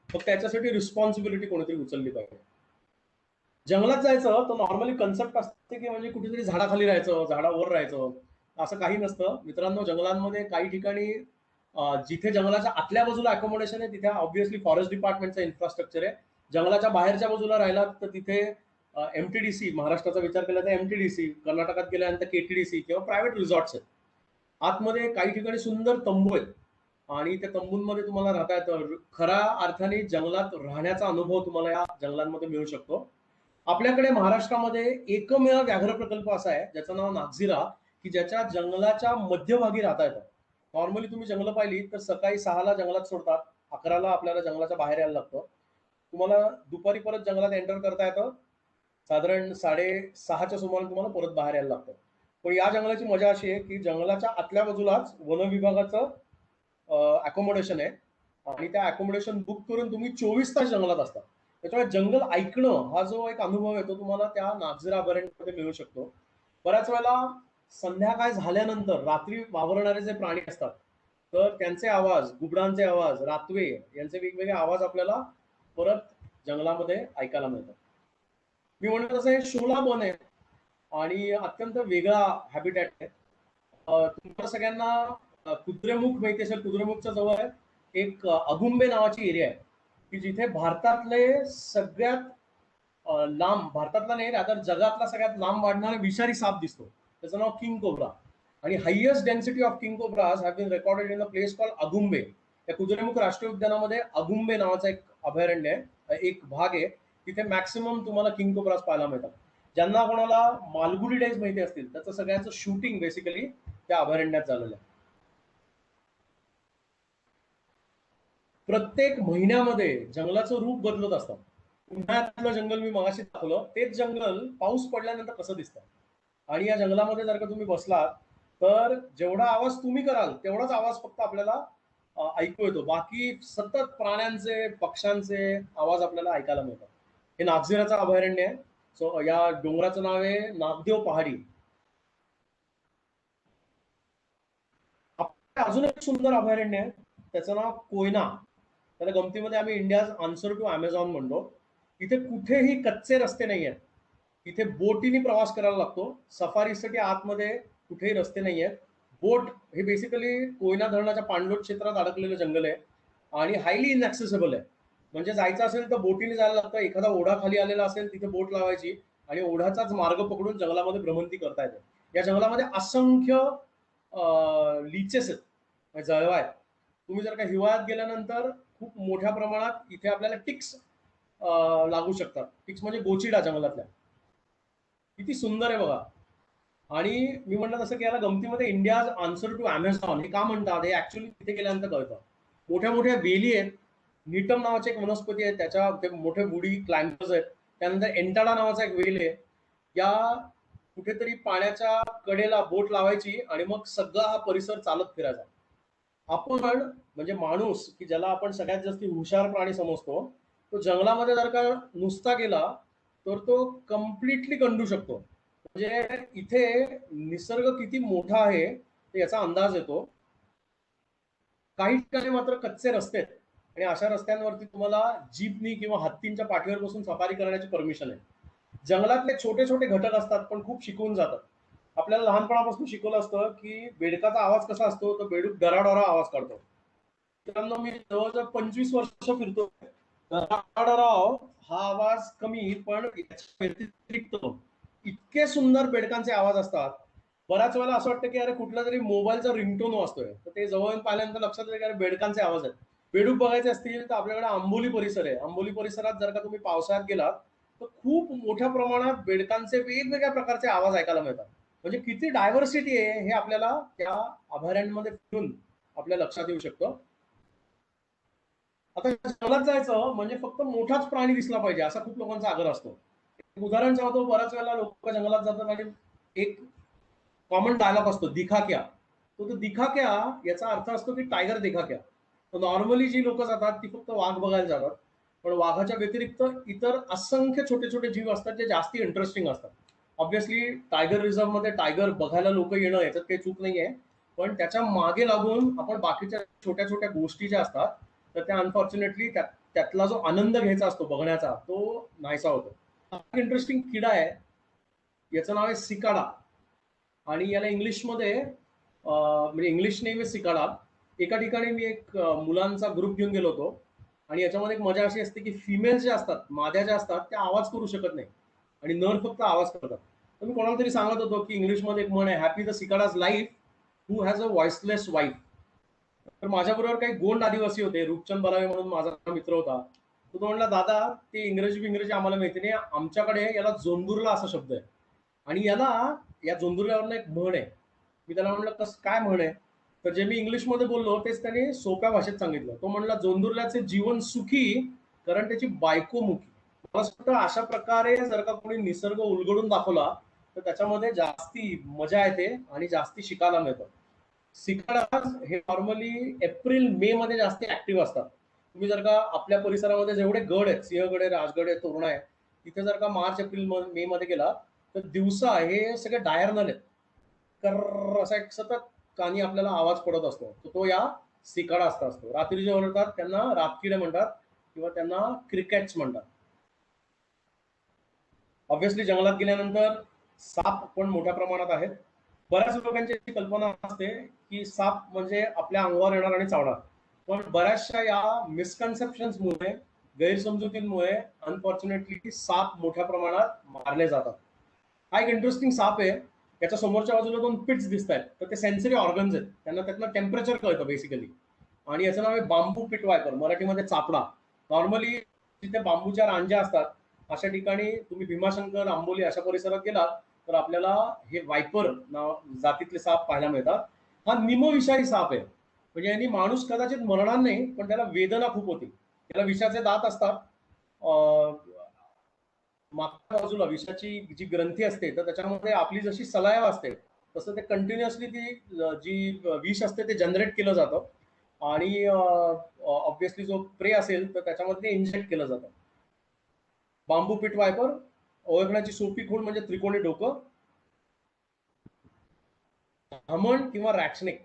B: फक्त त्याच्यासाठी रिस्पॉन्सिबिलिटी कोणीतरी उचलली पाहिजे. जंगलात जायचं तर नॉर्मली कन्सेप्ट असते की म्हणजे कुठेतरी झाडाखाली राहायचं, झाडावर राहायचं, असं काही नसतं मित्रांनो. जंगलांमध्ये काही ठिकाणी जिथे जंगलाच्या आतल्या बाजूला अकोमोडेशन आहे तिथे ऑब्व्हियसली फॉरेस्ट डिपार्टमेंटचं इन्फ्रास्ट्रक्चर आहे. जंगलाच्या बाहेरच्या बाजूला राहिला तर तिथे MTDC, महाराष्ट्राचा विचार केला तर MTDC, कर्नाटकात गेल्यानंतर KTDC किंवा प्रायव्हेट रिसॉर्ट्स आहेत. आतमध्ये काही ठिकाणी सुंदर तंबू आहेत आणि त्या तंबूंमध्ये तुम्हाला राहता येतं. खऱ्या अर्थाने जंगलात राहण्याचा अनुभव तुम्हाला या जंगलांमध्ये मिळू शकतो. आपल्याकडे महाराष्ट्रामध्ये एकमेव व्याघ्र प्रकल्प असा आहे ज्याचं नाव नागझिरा, की ज्याच्या जंगलाच्या मध्यभागी राहता येतं. नॉर्मली तुम्ही जंगल पाहिली तर सकाळी 6ला जंगलात सोडतात, 11ला आपल्याला जंगलाच्या बाहेर यायला लागतं. तुम्हाला दुपारी परत जंगलात एंटर करता येतं, साधारण 6:30च्या सुमारास तुम्हाला परत बाहेर यायला लागतं. पण या जंगलाची मजा अशी आहे की जंगलाच्या आतल्या बाजूलाच वन विभागाचं अकोमोडेशन आहे आणि त्या अकोमोडेशन बुक करून तुम्ही 24 तास जंगलात असता. त्याच्यामुळे जंगल ऐकणं हा जो एक अनुभव आहे तो तुम्हाला त्या नागझिरा अभयारण्यामध्ये मिळू शकतो. बऱ्याच वेळेला संध्याकाळ झाल्यानंतर रात्री वावरणारे जे प्राणी असतात तर त्यांचे आवाज, गुबडांचे आवाज, रातवे यांचे वेगवेगळे आवाज आपल्याला परत जंगलामध्ये ऐकायला मिळतात. मी म्हणत तसं हे शोला वन आहे आणि अत्यंत वेगळा हॅबिटॅट आहे. तुम्हाला सगळ्यांना कुद्रेमुख माहिती असेल. कुद्रेमुखच्या जवळ एक अगुंबे नावाची एरिया आहे की जिथे भारतातले सगळ्यात लांब, भारतातला नाही आता जगातला सगळ्यात लांब वाढणारा विषारी साप दिसतो. त्याचं नाव किंग कोब्रा आणि highest density of king cobras have been recorded in a place called Agumbe. या कुद्रेमुख राष्ट्रीय उद्यानामध्ये अगुंबे नावाचा एक अभयारण्य आहे, एक भाग आहे. तिथे मॅक्सिमम तुम्हाला किंग कोब्राज पाहायला मिळतात. ज्यांना कोणाला मालगुडी डेज माहिती असतील त्याचं सगळ्यांचं शूटिंग बेसिकली त्या अभयारण्यात झालेलं आहे. प्रत्येक महिन्यामध्ये जंगलाचं रूप बदलत असतं. उन्हाळ्यातलं जंगल मी मगाशी दाखवलं, तेच जंगल पाऊस पडल्यानंतर कसं दिसतं. आणि या जंगलामध्ये जर का तुम्ही बसलात तर जेवढा आवाज तुम्ही कराल तेवढाच आवाज फक्त आपल्याला ऐकू येतो. बाकी सतत प्राण्यांचे, पक्ष्यांचे आवाज आपल्याला ऐकायला मिळतात. हे नागझिराचं अभयारण्य आहे. सो या डोंगराचं नाव आहे नागदेव पहाडी. आपल्याकडे अजून एक सुंदर अभयारण्य आहे, त्याचं नाव कोयना. त्याला गमतीमध्ये आम्ही इंडियाज आन्सर टू अमेझॉन म्हणतो. इथे कुठेही कच्चे रस्ते नाही आहेत. इथे बोटीने प्रवास करायला लागतो. सफारीसाठी आतमध्ये कुठेही रस्ते नाही आहेत. बोट हे बेसिकली कोयना धरणाच्या पाणलोट क्षेत्रात अडकलेलं जंगल आहे आणि हायली इनॲक्सेसिबल आहे. म्हणजे जायचं असेल तर बोटीने जायला लागतं. एखादा ओढा खाली आलेला असेल तिथे बोट लावायची आणि ओढ्याचाच मार्ग पकडून जंगलामध्ये भ्रमंती करता येते. या जंगलामध्ये असंख्य लिचेस आहेत, म्हणजे जळवा आहेत. तुम्ही जर का हिवाळ्यात गेल्यानंतर खूप मोठ्या प्रमाणात इथे आपल्याला टिक्स लागू शकतात. टिक्स म्हणजे गोचिडा जंगलातल्या. किती सुंदर आहे बघा. आणि मी म्हणलं तसं की याला गमतीमध्ये इंडियाज आन्सर टू अमेझॉन हे का म्हणतात हे ऍक्च्युअली तिथे गेल्यानंतर कळतं. मोठ्या मोठ्या वेली आहेत. निटम नावाचे एक वनस्पती आहे, त्याच्या ते मोठे वुडी क्लाइंबर्स आहेत. त्यानंतर एंटाडा नावाचा एक वेल आहे. या कुठेतरी पाण्याच्या कडेला बोट लावायची आणि मग सगळा हा परिसर चालत फिरायचा. आपण म्हणजे माणूस की ज्याला आपण सगळ्यात जास्त हुशार प्राणी समजतो, तो जंगलामध्ये जर का नुसता गेला तर तो कम्प्लिटली कंडू शकतो. म्हणजे इथे निसर्ग किती मोठा आहे याचा अंदाज येतो. काही ठिकाणी मात्र कच्चे रस्ते आहेत आणि अशा रस्त्यांवरती तुम्हाला जीपनी किंवा हत्तींच्या पाठीवर बसून सफारी करण्याची परमिशन आहे. जंगलातले छोटे छोटे घटक असतात पण खूप शिकवून जातात. आपल्याला लहानपणापासून शिकवलं असतं की बेडकाचा आवाज कसा असतो, तर बेडूक डराडोरा आवाज काढतो. मित्रांनो, मी जवळजवळ 25 वर्ष फिरतो. डराडोराव हा आवाज कमी, पण याच्या व्यतिरिक्त इतके सुंदर बेडकांचे आवाज असतात. बऱ्याच वेळेला असं वाटतं की अरे कुठला तरी मोबाईलचा रिंगटोन वाजतोय, तर ते जवळ पाहिल्यानंतर लक्षात येतं की अरे बेडकांचे आवाज आहेत. बेडूक बघायचे असतील तर आपल्याकडे आंबोली परिसर आहे. आंबोली परिसरात जर का तुम्ही पावसाळ्यात गेलात तर खूप मोठ्या प्रमाणात बेडकांचे वेगवेगळ्या प्रकारचे आवाज ऐकायला मिळतात. म्हणजे किती डायव्हर्सिटी आहे हे आपल्याला त्या अभयारण्यामध्ये फिरून आपल्या लक्षात येऊ शकतं. आता जंगलात जायचं म्हणजे फक्त मोठाच प्राणी दिसला पाहिजे असा खूप लोकांचा आग्रह असतो. उदाहरण सांगतो, बऱ्याच वेळेला लोक जंगलात जातात आणि एक कॉमन डायलॉग असतो दिखा क्या. तो दिखा क्या याचा अर्थ असतो की टायगर देखा क्या. तर नॉर्मली जी लोक जातात ती फक्त वाघ बघायला जातात, पण वाघाच्या व्यतिरिक्त इतर असंख्य छोटे छोटे जीव असतात जे जास्ती इंटरेस्टिंग असतात. ऑब्व्हियसली टायगर रिझर्व्ह मध्ये टायगर बघायला लोक येणं याच्यात काही चूक नाहीये, पण त्याच्या मागे लागून आपण बाकीच्या छोट्या छोट्या गोष्टी ज्या असतात तर त्या अनफॉर्च्युनेटली त्यातला जो आनंद घ्यायचा असतो बघण्याचा तो नाहीसा होतो. इंटरेस्टिंग किडा आहे, याचं नाव आहे सिकाडा आणि याला इंग्लिशमध्ये म्हणजे इंग्लिश नेम आहे सिकाडा. एका ठिकाणी मी एक मुलांचा ग्रुप घेऊन गेलो होतो आणि याच्यामध्ये एक मजा अशी असते की फिमेल ज्या असतात, माद्या ज्या असतात त्या आवाज करू शकत नाही आणि नर फक्त आवाज करतात. तर मी कोणाला तरी सांगत होतो की इंग्लिशमध्ये एक म्हण आहे, happy the cicadas life who has a voiceless wife. तर माझ्याबरोबर काही गोंड आदिवासी होते, रूपचंद बलावे म्हणून माझा मित्र होता. तो म्हणला, दादा ते इंग्रजी आम्हाला माहिती नाही, आमच्याकडे याला जोंदुर्ला असा शब्द आहे आणि याला या जोंदुर्ल्यावरनं एक म्हण आहे. मी त्याला म्हणलं कस काय म्हण आहे, तर जे मी इंग्लिशमध्ये बोललो तेच त्याने सोप्या भाषेत सांगितलं. तो म्हणला, जोंदुर्ल्याचे जीवन सुखी कारण त्याची बायको मुखी. मला असं वाटतं अशा प्रकारे जर का कोणी निसर्ग उलगडून दाखवला तर त्याच्यामध्ये जास्ती मजा येते आणि जास्ती शिकायला मिळतं. सिकाडा हे नॉर्मली एप्रिल मे मध्ये जास्त ऍक्टिव्ह असतात. तुम्ही जर का आपल्या परिसरामध्ये जेवढे गड आहेत, सिंहगड आहे, राजगड आहे, तोरणा आहे, तिथे जर का मार्च एप्रिल मे मध्ये गेला तर दिवसा हे सगळे डायर्नल आहेत. कर असा एक सतत कानी आपल्याला आवाज पडत असतो, तो या सिकाडा असतो. रात्री जे ओरडतात त्यांना रातकिडे म्हणतात किंवा त्यांना क्रिकेट्स म्हणतात. ऑब्व्हियसली जंगलात गेल्यानंतर साप पण मोठ्या प्रमाणात आहेत. बऱ्याच लोकांची कल्पना असते की साप म्हणजे आपल्या अंगावर येणार आणि चावणार, पण बऱ्याचशा या मिसकन्सेप्शन्समुळे, गैरसमजुतींमुळे अनफॉर्च्युनेटली साप मोठ्या प्रमाणात मारले जातात. हा एक इंटरेस्टिंग साप आहे. त्याच्या समोरच्या बाजूला 2 पिट्स दिसत आहेत, तर ते सेन्सरी ऑर्गन्स आहेत, त्यांना त्यातलं टेम्परेचर कळतं बेसिकली. आणि याचं नाव आहे बांबू पिट वायपर, मराठीमध्ये चापडा. नॉर्मली जिथे बांबूच्या रांजा असतात अशा ठिकाणी तुम्ही भीमाशंकर, आंबोली अशा परिसरात गेलात तर आपल्याला हे वायपर नाव जातीतले साप पाहायला मिळतात. हा निमविषारी साप आहे, म्हणजे यांनी माणूस कदाचित मरणार नाही पण त्याला वेदना खूप होती. त्याला विषाचे दात असतात. मागच्या बाजूला विषाची जी ग्रंथी असते तर त्याच्यामध्ये आपली जशी सलाया असते तसं ते कंटिन्युअसली ती जी विष असते ते जनरेट केलं जातं आणि ऑब्व्हियसली जो प्रे असेल तर त्याच्यामध्ये ते इंजेक्ट केलं जातं. बांबू पिट वायपर ओळखण्याची सोपी खूण म्हणजे त्रिकोणी डोकं, हमण किंवा रॅटस्नेक.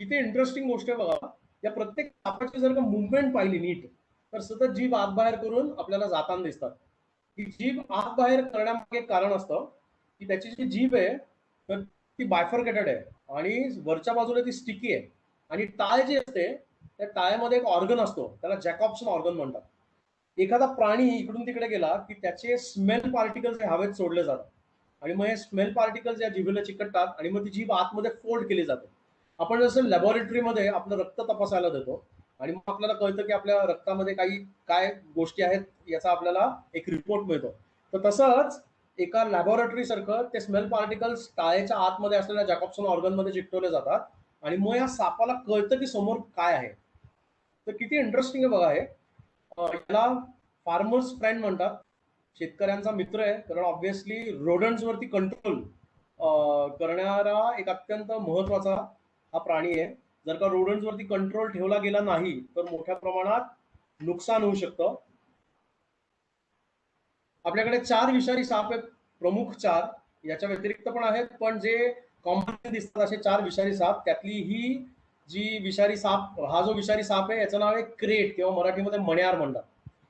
B: किती इंटरेस्टिंग गोष्ट आहे बघा. या प्रत्येक सापाची जर का मुवमेंट पाहिली नीट तर सतत जीभ आत बाहेर करून आपल्याला जाताना दिसतात. ही जीभ आत बाहेर करण्यामागे कारण असतं की त्याची जी जीभ आहे तर ती बायफर्केटेड आहे आणि वरच्या बाजूला ती स्टिकी आहे आणि टाळ जी असते त्या टाळ्यामध्ये एक ऑर्गन असतो, त्याला जॅकॉब्सन ऑर्गन म्हणतात. एखादा प्राणी इकडून तिकडे गेला की त्याचे स्मेल पार्टिकल्स हवेत सोडले जातात आणि मग हे स्मेल पार्टिकल्स या जिभेला चिकटतात आणि मग ती जीभ आतमध्ये फोल्ड केली जाते. आपण जसं लॅबोरेटरीमध्ये आपलं रक्त तपासायला देतो आणि मग आपल्याला कळतं की आपल्या रक्तामध्ये काय गोष्टी आहेत याचा आपल्याला एक रिपोर्ट मिळतो, तर तसंच एका लॅबोरेटरी सारखं ते स्मेल पार्टिकल्स टाळ्याच्या आतमध्ये असलेल्या जॅकॉब्सन ऑर्गन मध्ये चिकटवले जातात आणि मग या सापाला कळतं की समोर काय आहे. तर किती इंटरेस्टिंग आहे बघा हे. याला फार्मर्स फ्रेंड म्हणतात, शेतकऱ्यांचा मित्र आहे, कारण ऑब्व्हियसली रोडंट्स वरती कंट्रोल करणारा एक अत्यंत महत्वाचा हा प्राणी आहे. जर का रोडंट्स वरती कंट्रोल ठेवला गेला नाही तर मोठ्या प्रमाणात नुकसान होऊ शकतं. आपल्याकडे 4 विषारी साप आहेत, प्रमुख 4. याच्या व्यतिरिक्त पण आहेत, पण जे कॉमन दिसतात असे 4 विषारी साप, त्यातली ही जी विषारी साप, हा जो विषारी साप आहे याचं नाव आहे क्रेट किंवा मराठीमध्ये मण्यार म्हणतात.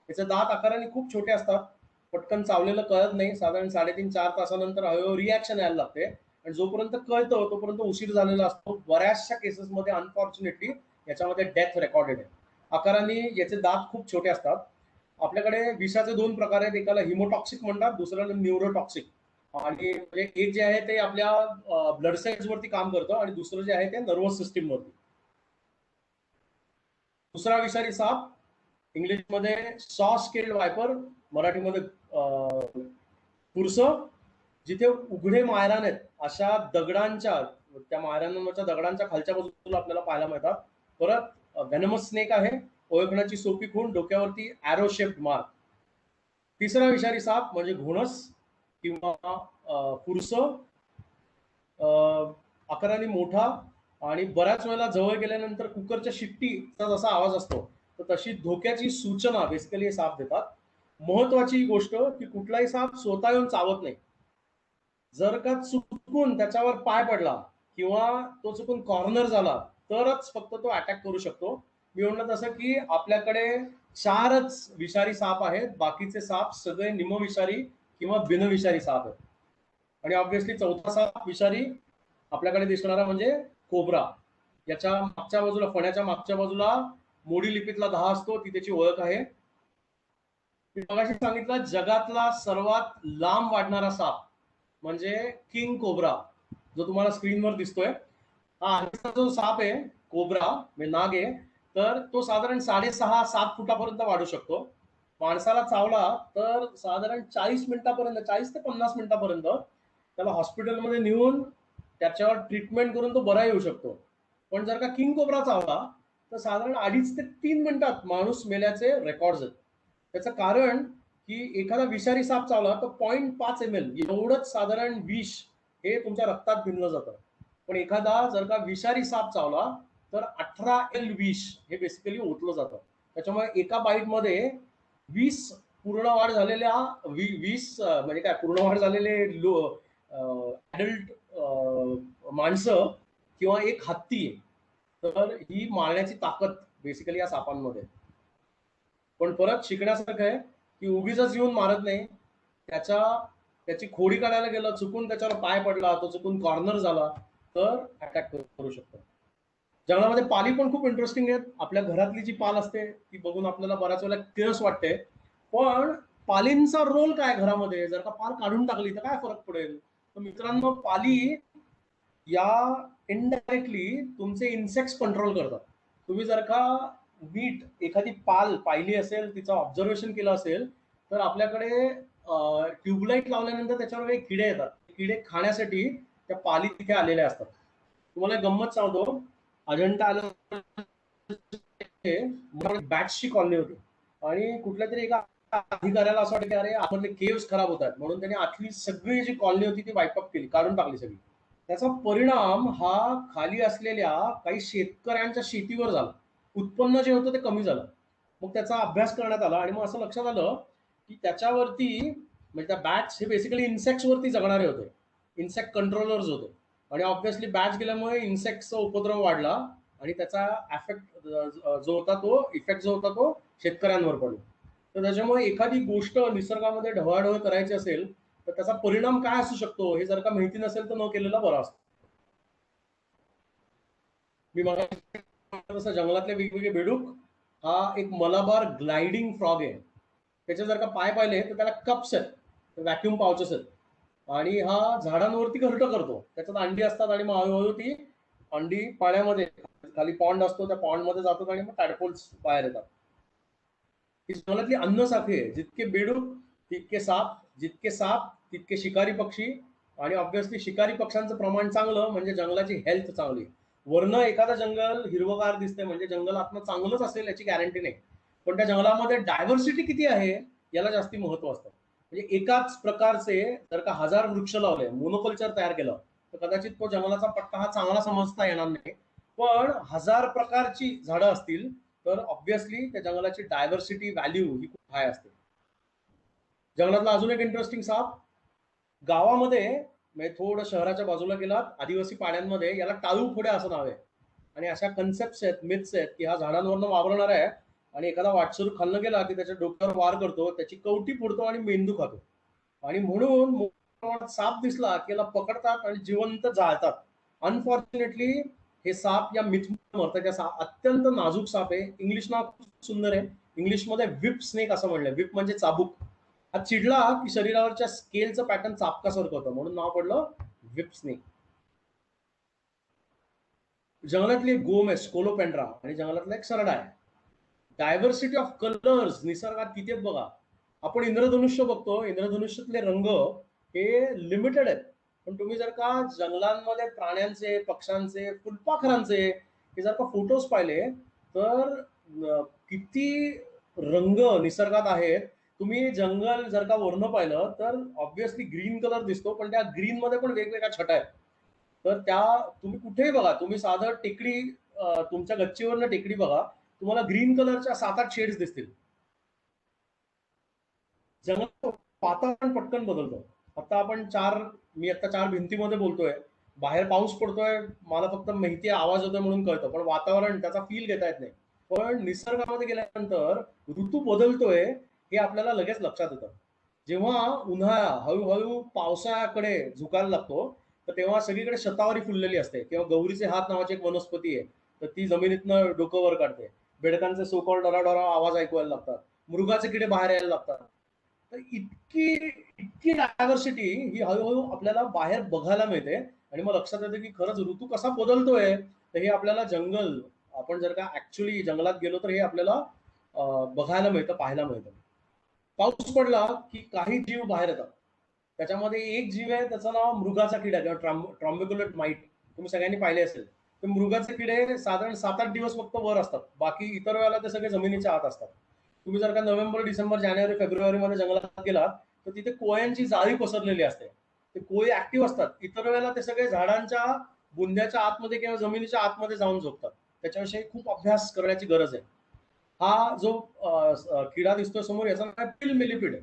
B: याचे दात आकाराने खूप छोटे असतात, पटकन चावलेलं कळत नाही. साधारण 3.5-4 तासानंतर हळूहळू रिॲक्शन यायला लागते आणि जोपर्यंत कळतं तोपर्यंत उशीर झालेला असतो. बऱ्याचशा केसेसमध्ये अनफॉर्च्युनेटली याच्यामध्ये डेथ रेकॉर्डेड आहे. आकाराने याचे दात खूप छोटे असतात. आपल्याकडे विषाचे 2 प्रकार आहेत, एकाला हिमोटॉक्सिक म्हणतात, दुसऱ्याला न्यूरोटॉक्सिक. आणि एक जे आहे ते आपल्या ब्लड सेल्स वरती काम करतं आणि दुसरं जे आहे ते नर्वस सिस्टीम वरती. दुसरा विषारी साप इंग्लिशमध्ये सॉ स्केल्ड वायपर, मराठीमध्ये पुरस. जिथे उघडे मायरान आहेत अशा दगडांच्या, त्या मायरानांवरच्या दगडांच्या खालच्या बाजूला आपल्याला पाहायला मिळतात. परत व्हेनमस स्नेक आहे, ओळखण्याची सोपी खूण, डोक्यावरती एरो शेप्ड मार्क. तिसरा विषारी साप म्हणजे घोणस किंवा पुरस, आकाराने मोठा आणि बऱ्याच वेळेला जवळ गेल्यानंतर कुकरच्या शिट्टीचा जसा आवाज असतो तर तशी धोक्याची सूचना बेसिकली हे साप देतात. महत्वाची गोष्ट की कुठलाही साप स्वतः येऊन चावत नाही. जर का चुकून त्याच्यावर पाय पडला किंवा तो चुकून कॉर्नर झाला तरच फक्त तो अटॅक करू शकतो. मी म्हणलं तसं की आपल्याकडे 4च विषारी साप आहेत, बाकीचे साप सगळे निमविषारी किंवा बिनविषारी साप आहेत. आणि ऑब्व्हियसली चौथा साप विषारी आपल्याकडे दिसणारा म्हणजे कोब्रा. याच्या मागच्या बाजूला, फण्याच्या मागच्या बाजूला मोडी लिपीतला 10 असतो, ती त्याची ओळख आहे. मी मगाशी सांगितलं जगातला सर्वात लांब वाढणारा साप म्हणजे किंग कोब्रा, जो तुम्हाला स्क्रीनवर दिसतोय. हा आणीचा जो साप आहे, कोब्रा म्हणजे नाग आहे, तर तो साधारण 6.5-7 फुटापर्यंत वाढू शकतो. माणसाला चावला तर साधारण 40 मिनिटापर्यंत, 40 ते 50 मिनिटापर्यंत त्याला हॉस्पिटलमध्ये नेऊन त्याच्यावर ट्रीटमेंट करून तो बरा येऊ शकतो. पण जर का किंग कोब्रा चावला तर साधारण 2.5 ते 3 मिनिटात माणूस मेल्याचे रेकॉर्ड्स आहेत. त्याचं कारण की एखादा विषारी साप चावला तर 0.5 ml एवढंच साधारण विष हे तुमच्या रक्तात भिनलं जातं. पण एखादा जर का विषारी साप चावला तर 18 L विष हे बेसिकली ओतलं जातं. त्याच्यामुळे एका बाईटमध्ये 20 पूर्ण वाढ झालेल्या 20 म्हणजे काय पूर्ण वाढ झालेले ऍडल्ट माणसं किंवा एक हत्ती आहे. तर ही मारण्याची ताकद बेसिकली या सापांमध्ये. पण परत शिकण्यासारखं आहे की उगीच येऊन मारत नाही. त्याची खोडी काढायला गेलं, चुकून त्याच्यावर पाय पडला, तो चुकून कॉर्नर झाला तर अटॅक करू शकतो. जंगलामध्ये पाली पण खूप इंटरेस्टिंग आहेत. आपल्या घरातली जी पाल असते ती बघून आपल्याला बऱ्याच वेळेला किळस वाटते, पण पालींचा रोल काय घरामध्ये? जर का पाल काढून टाकली तर काय फरक पडेल? तर मित्रांनो, पाली या इनडायरेक्टली तुमचे इन्सेक्ट्स कंट्रोल करतात. तुम्ही जर का नीट एखादी पाल पाहिली असेल, तिचं ऑब्झर्वेशन केलं असेल, तर आपल्याकडे ट्यूबलाईट लावल्यानंतर त्याच्यावर काही किडे येतात. किडे खाण्यासाठी त्या पाली तिथे आलेल्या असतात. तुम्हाला एक गंमत सांगतो. अजंठा आलं बॅट्सची कॉलनी होती आणि कुठल्या तरी एका अधिकाऱ्याला असं वाटतं की अरे आपले केव्स खराब होतात, म्हणून त्याने आतली सगळी जी कॉलनी होती ती वाईपअप केली, काढून टाकली सगळी. त्याचा परिणाम हा खाली असलेल्या काही शेतकऱ्यांच्या शेतीवर झाला. उत्पन्न जे होतं ते कमी झालं. मग त्याचा अभ्यास करण्यात आला आणि मग असं लक्षात आलं की त्याच्यावरती म्हणजे त्या बॅट्स हे बेसिकली इन्सेक्ट्स वरती जगणारे होते, इन्सेक्ट कंट्रोलर्स होते. आणि ऑब्व्हियसली बॅट्स गेल्यामुळे इन्सेक्टचा उपद्रव वाढला आणि त्याचा इफेक्ट जो होता तो शेतकऱ्यांवर पडला. तर त्याच्यामुळे एखादी गोष्ट निसर्गामध्ये ढवळाढवळ करायची असेल तर त्याचा परिणाम काय असू शकतो हे जर का माहिती नसेल तर न केलेला बरा असतो. मी मला तसं जंगलातले वेगवेगळे बेडूक हा एक मलाबार ग्लायडिंग फ्रॉग आहे. त्याचे जर का पाय पाहिले तर त्याला कप्स आहेत, व्हॅक्युम पाउचेस आहेत, आणि हा झाडांवरती घरटं करतो. त्याच्यात अंडी असतात आणि मग हळूहळू ती अंडी पाण्यामध्ये, खाली पॉन्ड असतो त्या पॉन्ड मध्ये जातात आणि मग टॅडपोल्स बाहेर येतात. ही जंगलातली अन्न साखळी आहे. जितके बेडूक तितके साप, जितके साप तितके शिकारी पक्षी, आणि ऑब्व्हियसली शिकारी पक्ष्यांचं प्रमाण चांगलं म्हणजे जंगलाची हेल्थ चांगली. वरनं एखादं जंगल हिरवगार दिसतंय म्हणजे जंगल आतनं चांगलंच असेल याची गॅरंटी नाही. पण त्या जंगलामध्ये डायव्हर्सिटी किती आहे याला जास्ती महत्व असतं. म्हणजे एकाच प्रकारचे जर का 1000 वृक्ष लावले, मोनोकल्चर तयार केलं, तर कदाचित तो जंगलाचा पट्टा हा चांगला समजता येणार नाही. पण 1000 प्रकारची झाडं असतील तर ऑब्व्हियसली त्या जंगलाची डायव्हर्सिटी व्हॅल्यू ही खूप हाय असते. जंगलातला अजून एक इंटरेस्टिंग साप गावामध्ये, म्हणजे थोडं शहराच्या बाजूला गेलात आदिवासी पाड्यांमध्ये, याला टाळू फोड्या असं नाव आहे. आणि अशा कन्सेप्ट आहेत, मिथ्स आहेत की हा झाडांवरनं वावरणार आहे आणि एखादा वाटसरू खाल्लं गेला की त्याच्या डोक्यावर वार करतो, त्याची कवटी फोडतो आणि मेंदू खातो. आणि म्हणून मोठ्या प्रमाणात साप दिसला की याला पकडतात आणि जिवंत जाळतात. अनफॉर्च्युनेटली हे साप या मिथ मरतात. अत्यंत नाजूक साप आहे. इंग्लिश नाव खूप सुंदर आहे. इंग्लिशमध्ये विप स्नेक असं म्हणलंय. विप म्हणजे चाबूक. हा चिडला की शरीरावरच्या स्केलचं पॅटर्न चाबकासारखं होतं, म्हणून नाव पडलं विप स्नेक. जंगलातली एक गोम आहे स्कोलोपेंड्रा, आणि जंगलातला एक सरडा आहे. डायव्हर्सिटी ऑफ कलर्स निसर्गात किती आहेत बघा. आपण इंद्रधनुष्य बघतो, इंद्रधनुष्यातले रंग हे लिमिटेड आहेत. पण तुम्ही जर का जंगलांमध्ये प्राण्यांचे, पक्ष्यांचे, फुलपाखरांचे हे जर का फोटोज पाहिले तर किती रंग निसर्गात आहेत. तुम्ही जंगल जर का वरनं पाहिलं तर ऑब्व्हियसली ग्रीन कलर दिसतो, पण त्या ग्रीन मध्ये पण वेगवेगळ्या छटा आहेत. तर त्या तुम्ही कुठेही बघा, तुम्ही साधं टेकडी तुमच्या गच्चीवरनं टेकडी बघा, तुम्हाला ग्रीन कलरच्या 7-8 शेड्स दिसतील. जंगलाचं वातावरण पटकन बदलतं. मी आता 4 भिंतीमध्ये बोलतोय, बाहेर पाऊस पडतोय, मला फक्त माहिती आवाज होतोय म्हणून कळतं, पण वातावरण त्याचा फील घेता येत नाही. पण निसर्गामध्ये गेल्यानंतर ऋतू बदलतोय हे आपल्याला लगेच लक्षात येतं. जेव्हा उन्हाळा हळूहळू पावसाळ्याकडे झुकायला लागतो तर तेव्हा सगळीकडे शतावरी फुललेली असते, किंवा गौरीचे हात नावाची एक वनस्पती आहे, तर ती जमिनीतनं डोकं वर काढते. बेडकांचे सोकॉल डराडरा आवाज ऐकवायला लागतात, मृगाचे किडे बाहेर यायला लागतात. तर इतकी इतकी डायव्हर्सिटी ही हळूहळू आपल्याला बाहेर बघायला मिळते आणि मग लक्षात येतं की खरंच ऋतू कसा बदलतोय. तर हे आपल्याला जंगल, आपण जर का ऍक्च्युली जंगलात गेलो तर हे आपल्याला बघायला मिळतं, पाहायला मिळतं. पाऊस पडला की काही जीव बाहेर येतात. त्याच्यामध्ये एक जीव आहे, त्याचं नाव मृगाचा किडा किंवा ट्रॉम्बिक्युलेट माईट. तुम्ही सगळ्यांनी पाहिले असेल. ते मृगाचे किडे साधारण 7-8 दिवस फक्त वर असतात, बाकी इतर वेळेला ते सगळे जमिनीच्या आत असतात. तुम्ही जर का नोव्हेंबर, डिसेंबर, जानेवारी, फेब्रुवारी मध्ये जंगलात गेलात तर तिथे कोयांची जाळी पसरलेली असते. ते कोळी ऍक्टिव्ह असतात. इतर वेळेला ते सगळे झाडांच्या बुंद्याच्या आतमध्ये किंवा जमिनीच्या आतमध्ये जाऊन झोपतात. त्याच्याविषयी खूप अभ्यास करण्याची गरज आहे. हा जो किडा दिसतोय समोर, याचा नाव पिल मिलिपिड.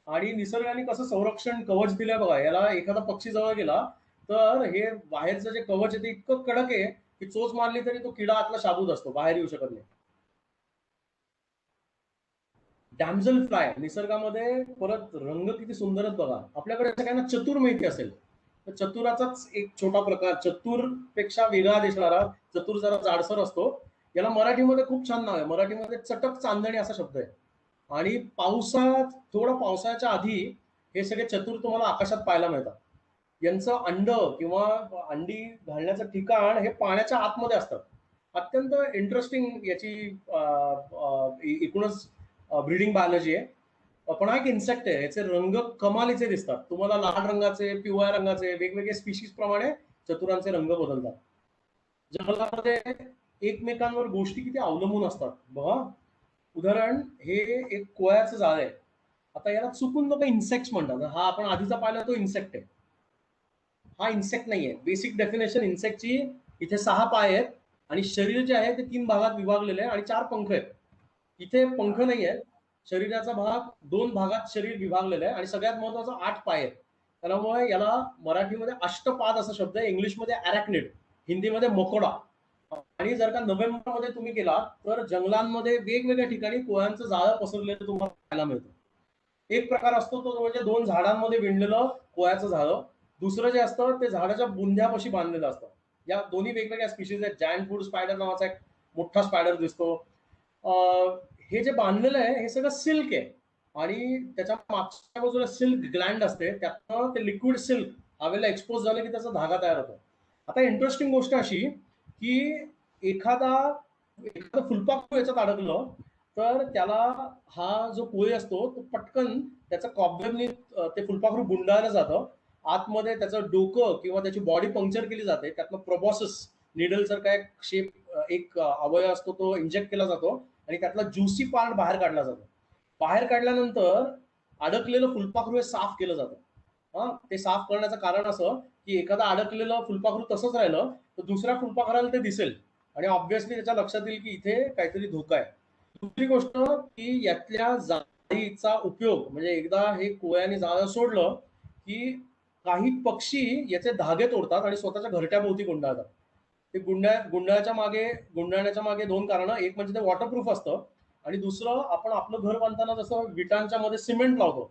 B: आणि निसर्गाने कसं संरक्षण कवच दिलंय बघा. याला एखादा पक्षी जवळ गेला तर हे बाहेरचं जे कवच आहे ते इतकं कडक आहे की चोच मारली तरी तो किडा आतला शाबूत असतो, बाहेर येऊ शकत नाही. डॅमझल फ्लाय निसर्गामध्ये परत रंग किती सुंदर आहेत बघा. आपल्याकडे सगळ्यांना चतुर माहिती असेल, तर चतुराचाच एक छोटा प्रकार, चतुर पेक्षा वेगळा दिसणारा चतुर जरा जाडसर असतो. याला मराठीमध्ये खूप छान नाव आहे. मराठीमध्ये चटक चांदणी असा शब्द आहे. आणि थोडं पावसाच्या आधी हे सगळे चतुर तुम्हाला आकाशात पाहायला मिळतात. यांचं अंड किंवा अंडी घालण्याचं ठिकाण हे पाण्याच्या आतमध्ये असतं. अत्यंत इंटरेस्टिंग याची एकूणच ब्रीडिंग बायोलॉजी आहे. पण हा एक इन्सेक्ट आहे. याचे रंग कमालीचे दिसतात तुम्हाला. लाल रंगाचे, पिवळ्या रंगाचे, वेगवेगळे स्पीशीज प्रमाणे चतुरांचे रंग बदलतात. जंगलामध्ये एकमेकांवर गोष्टी किती अवलंबून असतात बघा. उदाहरण, हे एक कोळ्याचं जाळ आहे. आता याला चुकून लोक इन्सेक्ट म्हणतात. हा आपण आधीचा पाहिला तो इन्सेक्ट आहे. हा इन्सेक्ट नाहीये. बेसिक डेफिनेशन इन्सेक्टची, इथे 6 पाय आहेत आणि शरीर जे आहे ते 3 भागात विभागलेले आहे आणि 4 पंख आहेत. इथे पंख नाही आहेत. शरीराचा भाग 2 भागात शरीर विभागलेलं आहे आणि सगळ्यात महत्वाचा 8 पाय आहेत. त्यामुळे याला मराठीमध्ये अष्टपाद असा शब्द आहे, इंग्लिशमध्ये अरॅक्निड, हिंदीमध्ये मकोडा. आणि जर का नोव्हेंबरमध्ये तुम्ही गेला तर जंगलांमध्ये वेगवेगळ्या ठिकाणी कोळ्यांचं जाळं पसरलेलं तुम्हाला पाहायला मिळतं. एक प्रकार असतो तो म्हणजे 2 झाडांमध्ये विणलेलं कोळ्याचं जाळं. दुसरं जे असतं ते झाडाच्या बुंध्यापाशी बांधलेलं असतं. या दोन्ही वेगवेगळ्या स्पीशीज आहेत. जायंट वूड स्पायडर नावाचा एक मोठा स्पायडर दिसतो. हे जे बांधलेलं आहे हे सगळं सिल्क आहे आणि त्याच्या मागच्या बाजूला सिल्क ग्लँड असते. त्यातनं ते लिक्विड सिल्क हवेला एक्सपोज झालं की त्याचा धागा तयार होतो. आता इंटरेस्टिंग गोष्ट अशी की एखादं फुलपाखरू याच्यात अडकलं तर त्याला हा जो कोळी असतो तो पटकन त्याचा कॉबवेबनी ते फुलपाखरू गुंडाळलं जातं. आतमध्ये त्याचं डोकं किंवा त्याची बॉडी पंक्चर केली जाते. त्यातनं प्रोबॉसिस निडल सारखा एक शेप, एक अवयव असतो, तो इंजेक्ट केला जातो आणि त्यातला ज्युसी पार्ट बाहेर काढला जातो. बाहेर काढल्यानंतर अडकलेलं फुलपाखरू हे साफ केलं जातं. ते साफ करण्याचं कारण असं की एखादा अडकलेलं फुलपाखरू तसंच राहिलं तर दुसऱ्या फुलपाखराला ते दिसेल आणि ऑब्व्हियसली त्याच्या लक्षात येईल की इथे काहीतरी धोका आहे. दुसरी गोष्ट की यातल्या जाळीचा उपयोग म्हणजे एकदा हे कोळ्याने जाळं सोडलं की काही पक्षी याचे धागे तोडतात आणि स्वतःच्या घरट्याभोवती गुंडाळतात. ते गुंडाळण्याच्या मागे 2 कारणं. एक म्हणजे ते वॉटरप्रूफ असतं आणि दुसरं, आपण आपलं घर बांधताना जसं विटांच्या मध्ये सिमेंट लावतो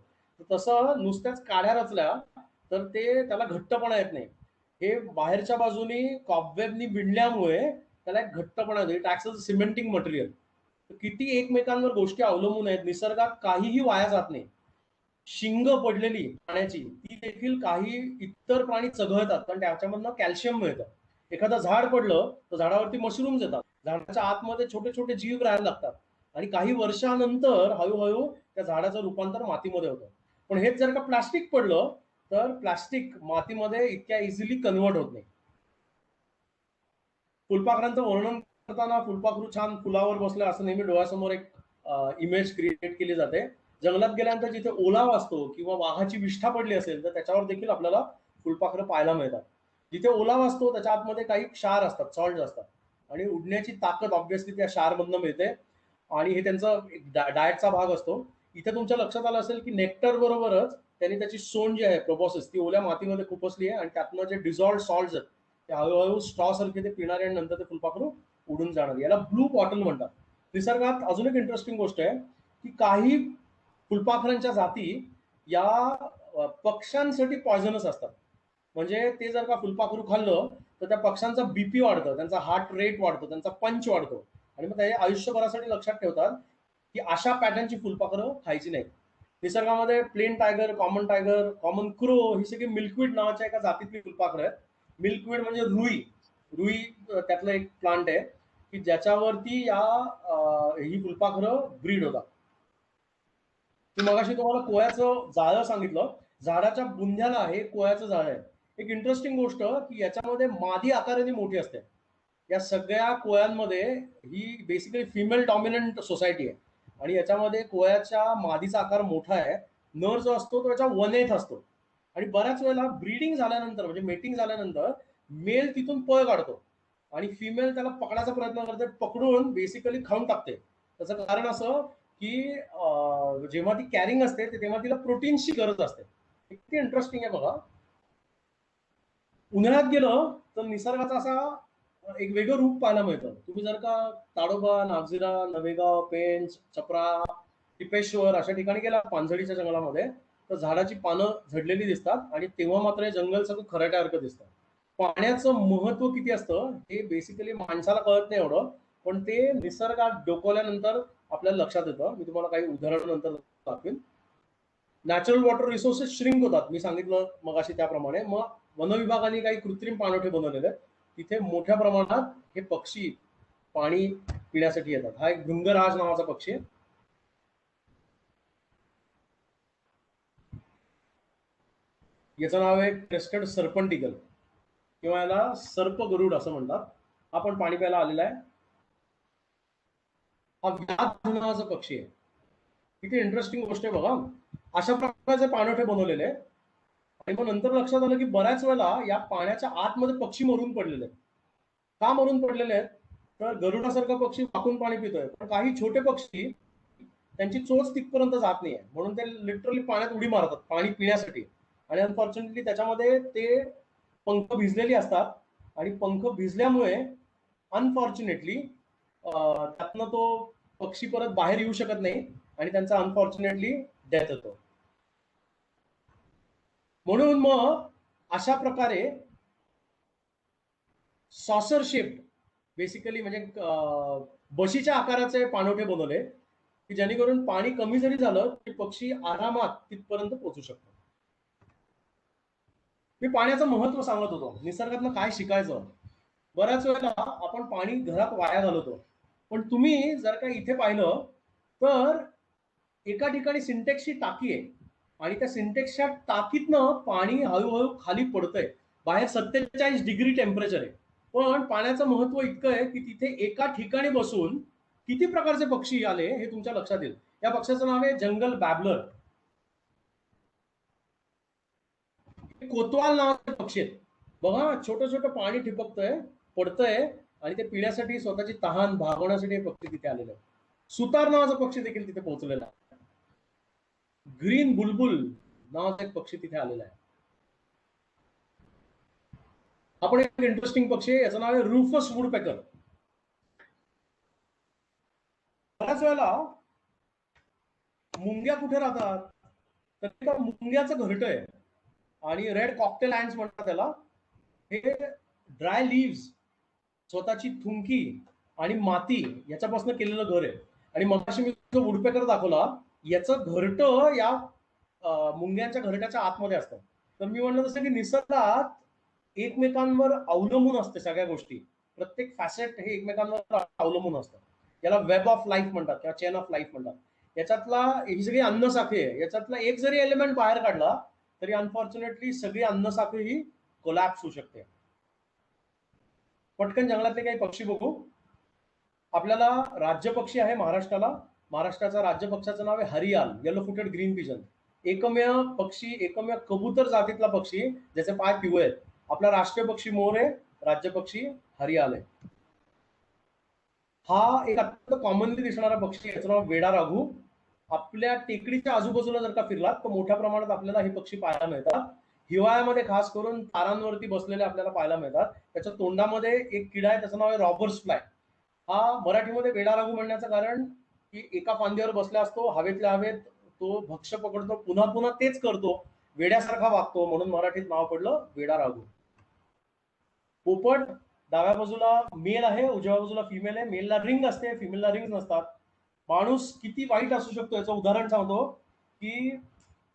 B: तसं नुसत्याच काड्या रचल्या तर त्याला घट्टपणा येत नाही. हे बाहेरच्या बाजूनी कॉबवेबनी विणल्यामुळे त्याला एक घट्टपणा येतो. It acts as cementing material. किती एकमेकांवर गोष्टी अवलंबून आहेत. निसर्गात काहीही वाया जात नाही. शिंग पडलेली पाण्याची ती देखील काही इतर प्राणी चघळतात कारण त्याच्यामधनं कॅल्शियम मिळतं. एखादं झाड पडलं तर झाडावरती मशरूम्स येतात. झाडाच्या आतमध्ये छोटे छोटे जीव राहायला लागतात आणि काही वर्षानंतर हळूहळू त्या झाडाचं रूपांतर मातीमध्ये होतं. पण हेच जर का प्लास्टिक पडलं तर प्लास्टिक मातीमध्ये इतक्या इझिली कन्वर्ट होत नाही. फुलपाखरांचं वर्णन करताना फुलपाखरू छान फुलावर बसलं असं नेहमी डोळ्यासमोर एक इमेज क्रिएट केली जाते. जंगलात गेल्यानंतर जिथे ओलावा असतो किंवा वाघाची विष्ठा पडली असेल तर त्याच्यावर देखील आपल्याला फुलपाखरं पाहायला मिळतात. जिथे ओलावा असतो त्याच्या आतमध्ये काही क्षार असतात, सॉल्ट असतात आणि उडण्याची ताकद ऑब्व्हियसली त्या क्षारमधनं मिळते आणि हे त्यांचा डाएटचा भाग असतो. इथे तुमच्या लक्षात आलं असेल की नेक्टर बरोबरच त्यांनी त्याची सोंड जी आहे प्रोबॉसिस ती ओल्या मातीमध्ये खुपसली आहे आणि त्यातनं जे डिझॉल्ड सॉल्ट आहेत ते हळूहळू स्ट्रॉ सारखे ते पिणारे आणि नंतर ते फुलपाखरू उडून जाणार. याला ब्लू बॉटल म्हणतात. निसर्गात अजून एक इंटरेस्टिंग गोष्ट आहे की काही फुलपाखरांच्या जाती या पक्ष्यांसाठी पॉयझनस असतात. म्हणजे ते जर का फुलपाखरू खाल्लं तर त्या पक्ष्यांचा बीपी वाढतं, त्यांचा हार्ट रेट वाढतो, त्यांचा पंच वाढतो आणि मग ते आयुष्यभरासाठी लक्षात ठेवतात की अशा पॅटर्नची फुलपाखरं खायची नाहीत. निसर्गामध्ये प्लेन टायगर, कॉमन क्रो ही सगळी मिल्कवीड नावाच्या एका जातीतली फुलपाखरं आहेत. मिल्कवीड म्हणजे रुई. रुई त्यातलं एक प्लांट आहे की ज्याच्यावरती ही फुलपाखरं ब्रीड होतात. मी मगाशी तुम्हाला कोयाचं जाळं सांगितलं. झाडाच्या बुंध्याला हे कोयाचं जाळं आहे. एक इंटरेस्टिंग गोष्ट की याच्यामध्ये मादी आकाराने मोठी असते. या सगळ्या कोयांमध्ये ही बेसिकली फिमेल डॉमिनंट सोसायटी आहे आणि याच्यामध्ये कोयाच्या मादीचा आकार मोठा आहे. नर जो असतो तो याच्या 1/8 असतो आणि बऱ्याच वेळेला ब्रीडिंग झाल्यानंतर म्हणजे मेटिंग झाल्यानंतर मेल तिथून पळ काढतो आणि फिमेल त्याला पकडायचा प्रयत्न करते, पकडून बेसिकली खाऊन टाकते. त्याचं कारण असं की जेव्हा ती कॅरिंग असते तेव्हा तिला प्रोटीन्सची गरज असते. किती इंटरेस्टिंग आहे बघा. उन्हाळ्यात गेलं तर निसर्गाचा असा एक वेगळं रूप पाहायला मिळतं. तुम्ही जर का ताडोबा, नागझिरा, नवेगाव, पेंच, चपरा, टिपेश्वर अशा ठिकाणी गेला पानझडीच्या जंगलामध्ये तर झाडाची पानं झडलेली दिसतात आणि तेव्हा मात्र हे जंगल सगळं खराट्यासारखं दिसतं. पाण्याचं महत्व किती असतं हे बेसिकली माणसाला कळत नाही एवढं, पण ते निसर्गात डोकवल्यानंतर आपल्याला लक्षात येतं. मी तुम्हाला काही उदाहरण नंतर दाखवेन. नॅचरल वॉटर रिसोर्सेस श्रिंक होतात, मी सांगितलं मगाशी त्याप्रमाणे. मग वन विभागाने काही कृत्रिम पाणवठे बनवलेले आहेत. तिथे मोठ्या प्रमाणात हे पक्षी पाणी पिण्यासाठी येतात. हा एक भृंगराज नावाचा पक्षी आहे. याचं नाव आहे क्रेस्टेड सर्पंटिकल किंवा याला सर्प गरुड असं म्हणतात. हा पण पाणी प्यायला आलेला आहे. हा व्याध नावाचा पक्षी आहे. किती इंटरेस्टिंग गोष्ट आहे बघा. अशा प्रकारचे पाणवठे बनवलेले आहे आणि मग नंतर लक्षात आलं की बऱ्याच वेळेला या पाण्याच्या आतमध्ये पक्षी मरून पडलेले आहेत. का मरून पडलेले आहेत तर गरुडासारखा पक्षी वाकून पाणी पितोय, पण काही छोटे पक्षी त्यांची चोच तिथपर्यंत जात नाहीये म्हणून ते लिटरली पाण्यात उडी मारतात पाणी पिण्यासाठी आणि अनफॉर्च्युनेटली त्याच्यामध्ये ते पंख भिजलेली असतात आणि पंख भिजल्यामुळे अनफॉर्च्युनेटली त्यातनं तो पक्षी परत बाहेर येऊ शकत नाही आणि त्यांचा अनफॉर्च्युनेटली डेथ होतो. म्हणून मग अशा प्रकारे सॉसर शेप बेसिकली म्हणजे बशीच्या आकाराचे पाणवठे बनवले की जेणेकरून पाणी कमी जरी झालं तरी पक्षी आरामात तिथपर्यंत पोहोचू शकतो. मी पाण्याचं महत्व सांगत होतो, निसर्गातनं काय शिकायचं. बऱ्याच वेळेला आपण पाणी घरात वाया घालवतो, पण तुम्ही जर का इथे पाहिलं तर एका ठिकाणी सिंटेक्सची टाकी आहे आणि त्या सिंटेक्सच्या टाकीतनं पाणी हळूहळू खाली पडतंय. बाहेर 47 डिग्री टेम्परेचर आहे, पण पाण्याचं महत्व इतकं आहे की तिथे एका ठिकाणी बसून किती प्रकारचे पक्षी आले हे तुमच्या लक्षात येईल. या पक्षाचं नाव आहे जंगल बॅबलर. कोतवाल नावाचे पक्षी आहेत बघा. छोटं छोटं पाणी ठिपकतंय, पडतंय आणि ते पिण्यासाठी स्वतःची तहान भागवण्यासाठी हे पक्षी तिथे आलेले आहेत. सुतार नावाचा पक्षी देखील तिथे पोहोचलेला आहे. ग्रीन बुलबुल नावाचा एक पक्षी तिथे आलेला आहे. आपण एक इंटरेस्टिंग पक्षी आहे, याचं नाव आहे रूफस वुडपेकर. बऱ्याच वेळेला मुंग्या कुठे राहतात तर एका मुंग्याचं घरटं आहे आणि रेड कॉकटेल ॲन्ड्स म्हणतात त्याला. हे ड्राय लिव्स, स्वतःची थुंकी आणि माती याच्यापासून केलेलं घर आहे. आणि मगाशी मी जो वुडपेकर दाखवला याचं घरटं या मुंग्यांच्या घरट्याच्या आतमध्ये असतं. तर मी म्हणलं जसं की निसर्गात एकमेकांवर अवलंबून असते सगळ्या गोष्टी, प्रत्येक फॅसेट हे एकमेकांवर अवलंबून असतं. याला वेब ऑफ लाईफ म्हणतात किंवा चेन ऑफ लाईफ म्हणतात. याच्यातला ही सगळी अन्नसाखळी आहे, याच्यातला एक जरी एलिमेंट बाहेर काढला तरी अनफॉर्च्युनेटली सगळी अन्नसाखळी ही कोलॅप्स होऊ शकते. पटकन जंगलातले काही पक्षी बघू. आपल्याला राज्य पक्षी आहे महाराष्ट्राला. महाराष्ट्राचा राज्य पक्षाचं नाव आहे हरियाल, येलो फुटेड ग्रीन पिजन. एकमेव पक्षी, एकमेव कबूतर जातीतला पक्षी ज्याचे पाय पिवळे आहेत. आपला राष्ट्रीय पक्षी मोर आहे, राज्य पक्षी हरियाल आहे. हा एक अत्यंत कॉमनली दिसणारा पक्षी, याचं नाव वेडा राघू. आपल्या टेकडीच्या आजूबाजूला जर का फिरलात तर मोठ्या प्रमाणात आपल्याला हे पक्षी पाहायला मिळतात. हिवाळ्यामध्ये खास करून तारांवरती बसलेले आपल्याला पाहायला मिळतात. त्याच्या तोंडामध्ये एक किडा आहे, त्याचं नाव आहे रॉबर्स फ्लाय. हा मराठीमध्ये वेडा राघू म्हणण्याचं कारण की एका फांदीवर बसला असतो, हवेतल्या हवेत तो भक्ष्य पकडतो, पुन्हा पुन्हा तेच करतो, वेड्यासारखा वागतो, म्हणून मराठीत नाव पडलं वेडा राघू. पोपट डाव्या बाजूला मेल आहे, उजव्या बाजूला फिमेल आहे. मेलला रिंग असते, फिमेलला रिंग नसतात. माणूस किती वाईट असू शकतो याचं उदाहरण सांगतो. की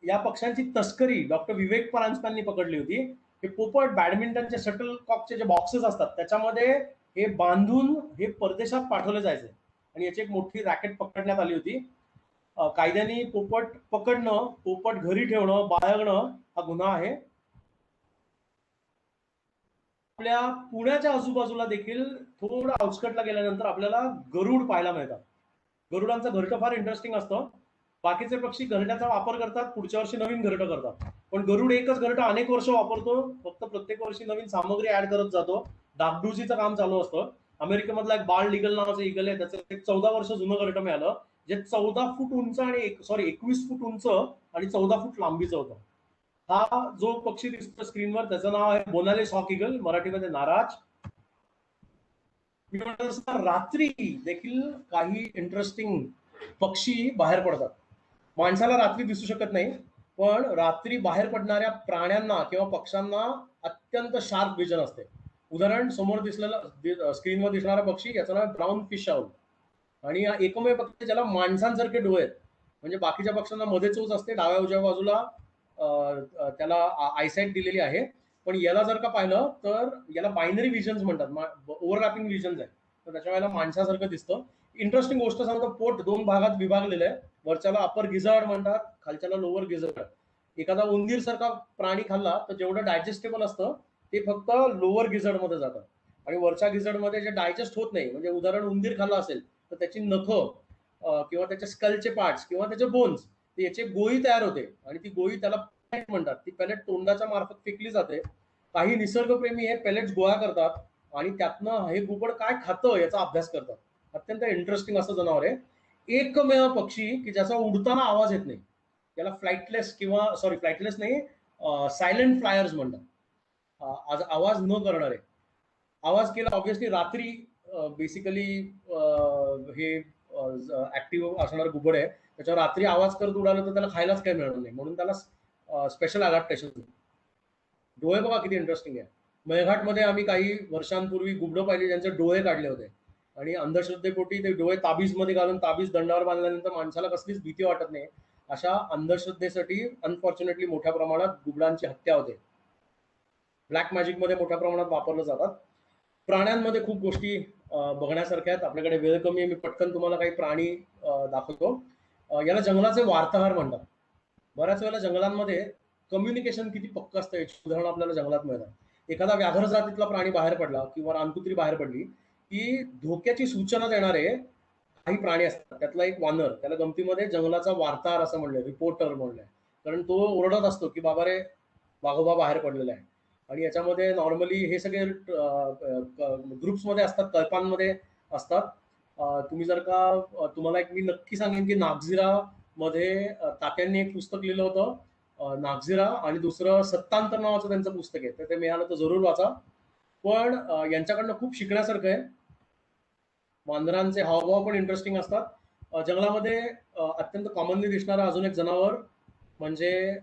B: या पक्ष्यांची तस्करी डॉक्टर विवेक परांजपेंनी पकडली होती. हे पोपट बॅडमिंटनचे शटल कॉकचे जे बॉक्सेस असतात त्याच्यामध्ये हे बांधून हे परदेशात पाठवले जायचे आणि याची एक मोठी रॅकेट पकडण्यात आली होती. कायद्याने पोपट पकडणं, पोपट घरी ठेवणं, बाळगणं हा गुन्हा आहे. आपल्या पुण्याच्या आजूबाजूला देखील थोडं आउटस्कटला गेल्यानंतर आपल्याला गरुड पाहायला मिळतात. गरुडांचं घरटं फार इंटरेस्टिंग असतं. बाकीचे पक्षी घरट्याचा वापर करतात, पुढच्या वर्षी नवीन घरटं करतात, पण गरुड एकच घरटं अनेक वर्ष वापरतो, फक्त प्रत्येक वर्षी नवीन सामग्री ऍड करत जातो. डागडुजीचं काम चालू असतं. अमेरिकेमधला एक बाल्ड ईगल नावाचं ईगल आहे, त्याचं एक 14 वर्ष जुनं घरटं मिळालं, जे 14 फूट उंच आणि 21 फूट उंच आणि 14 फूट लांबीचं होतं. हा जो पक्षी दिसतो स्क्रीनवर त्याचं नाव आहे बोनालिस हॉक ईगल, मराठीमध्ये नाराज. रात्री देखील काही इंटरेस्टिंग पक्षी बाहेर पडतात. माणसाला रात्री दिसू शकत नाही, पण रात्री बाहेर पडणाऱ्या प्राण्यांना किंवा पक्ष्यांना अत्यंत शार्प विजन असते. उदाहरण समोर दिसलेला स्क्रीनवर दिसणारा पक्षी याचं नाव ब्राऊन फिश आउल आणि हा एकमेव पक्षी ज्याला माणसांसारखे डोळे आहेत. म्हणजे बाकीच्या पक्ष्यांना मध्ये चोच असते, डाव्या उजव्या बाजूला त्याला आयसाईट दिलेली आहे, पण याला जर का पाहिलं तर याला बायनरी विजन्स म्हणतात, ओव्हरलॅपिंग विजन्स आहे, तर त्याच्या वेळेला माणसासारखं दिसतं. इंटरेस्टिंग गोष्ट सांगतो, पोट 2 भागात विभागलेलं आहे. वरच्याला अपर गिझार्ड म्हणतात, खालच्याला लोअर गिझार्ड. एखादा उंदीर सारखा प्राणी खाल्ला तर जेवढं डायजेस्टेबल असतं ते फक्त लोअर गिझार्ड मध्ये जातं आणि वरच्या गिझार्ड मध्ये जे डायजेस्ट होत नाही, म्हणजे उदाहरण उंदीर खाल्ला असेल तर त्याची नखं किंवा त्याच्या स्कलचे पार्ट्स किंवा त्याचे बोन्स, याची गोळी तयार होते आणि ती गोळी त्याला पेलेट म्हणतात. ती पेलेट तोंडाच्या मार्फत फेकली जाते. काही निसर्गप्रेमी हे पेलेट्स गोळा करतात आणि त्यातनं हे घुबड काय खातं याचा अभ्यास करतात. अत्यंत इंटरेस्टिंग असं जनावर आहे. एकमेव पक्षी की ज्याचा उडताना आवाज येत नाही, त्याला फ्लाइटलेस किंवा फ्लाइटलेस नाही, सायलेंट फ्लायर्स म्हणतात. आवाज न करणारे. आवाज केला ऑब्व्हियसली रात्री बेसिकली हे ऍक्टिव्ह असणार घुबड आहे, त्याच्यावर रात्री आवाज करत उडालं तर त्याला खायलाच काही मिळणार नाही, म्हणून त्याला स्पेशल अडॅप्टेशन. डोळे बघा किती इंटरेस्टिंग आहे. मेळघाटमध्ये आम्ही काही वर्षांपूर्वी गुबडं पाहिली ज्यांचे डोळे काढले होते आणि अंधश्रद्धेपोटी ते डोळे ताबीजमध्ये घालून ताबीज दंडावर बांधल्यानंतर माणसाला कसलीच भीती वाटत नाही. अशा अंधश्रद्धेसाठी अनफॉर्च्युनेटली मोठ्या प्रमाणात गुबडांची हत्या होते. ब्लॅक मॅजिक मध्ये मोठ्या प्रमाणात वापरलं जातात. प्राण्यांमध्ये खूप गोष्टी बघण्यासारख्या आहेत. आपल्याकडे वेळ कमी आहे, मी पटकन तुम्हाला काही प्राणी दाखवतो. याला जंगलाचे वार्ताहर म्हणतात. बऱ्याच वेळेला जंगलांमध्ये कम्युनिकेशन किती पक्क असतं याची उदाहरणं आपल्याला जंगलात मिळतात. एखादा व्याघ्र जातीतला प्राणी बाहेर पडला किंवा रानकुत्री बाहेर पडली की धोक्याची सूचना देणारे काही प्राणी असतात. त्यातला एक वानर, त्याला गमतीमध्ये जंगलाचा वार्ताहर असं म्हणलंय, रिपोर्टर म्हणलंय, कारण तो ओरडत असतो की बाबा रे वाघोबा बाहेर पडलेला आहे. आणि याच्यामध्ये नॉर्मली हे सगळे ग्रुप्समध्ये असतात, कल्पांमध्ये असतात. तुम्ही जर का तुम्हाला एक मी नक्की सांगेन की नागझिरा मध्ये तात्यांनी एक पुस्तक लिहिलं होतं, नागझिरा, आणि दुसरं सत्तांतर नावाचं त्यांचं पुस्तक आहे, तर ते मिळालं तर जरूर वाचा. पण यांच्याकडनं खूप शिकण्यासारखं आहे. वानरांचे हावभाव पण इंटरेस्टिंग असतात. जंगलामध्ये अत्यंत कॉमनली दिसणारं अजून एक जनावर म्हणजे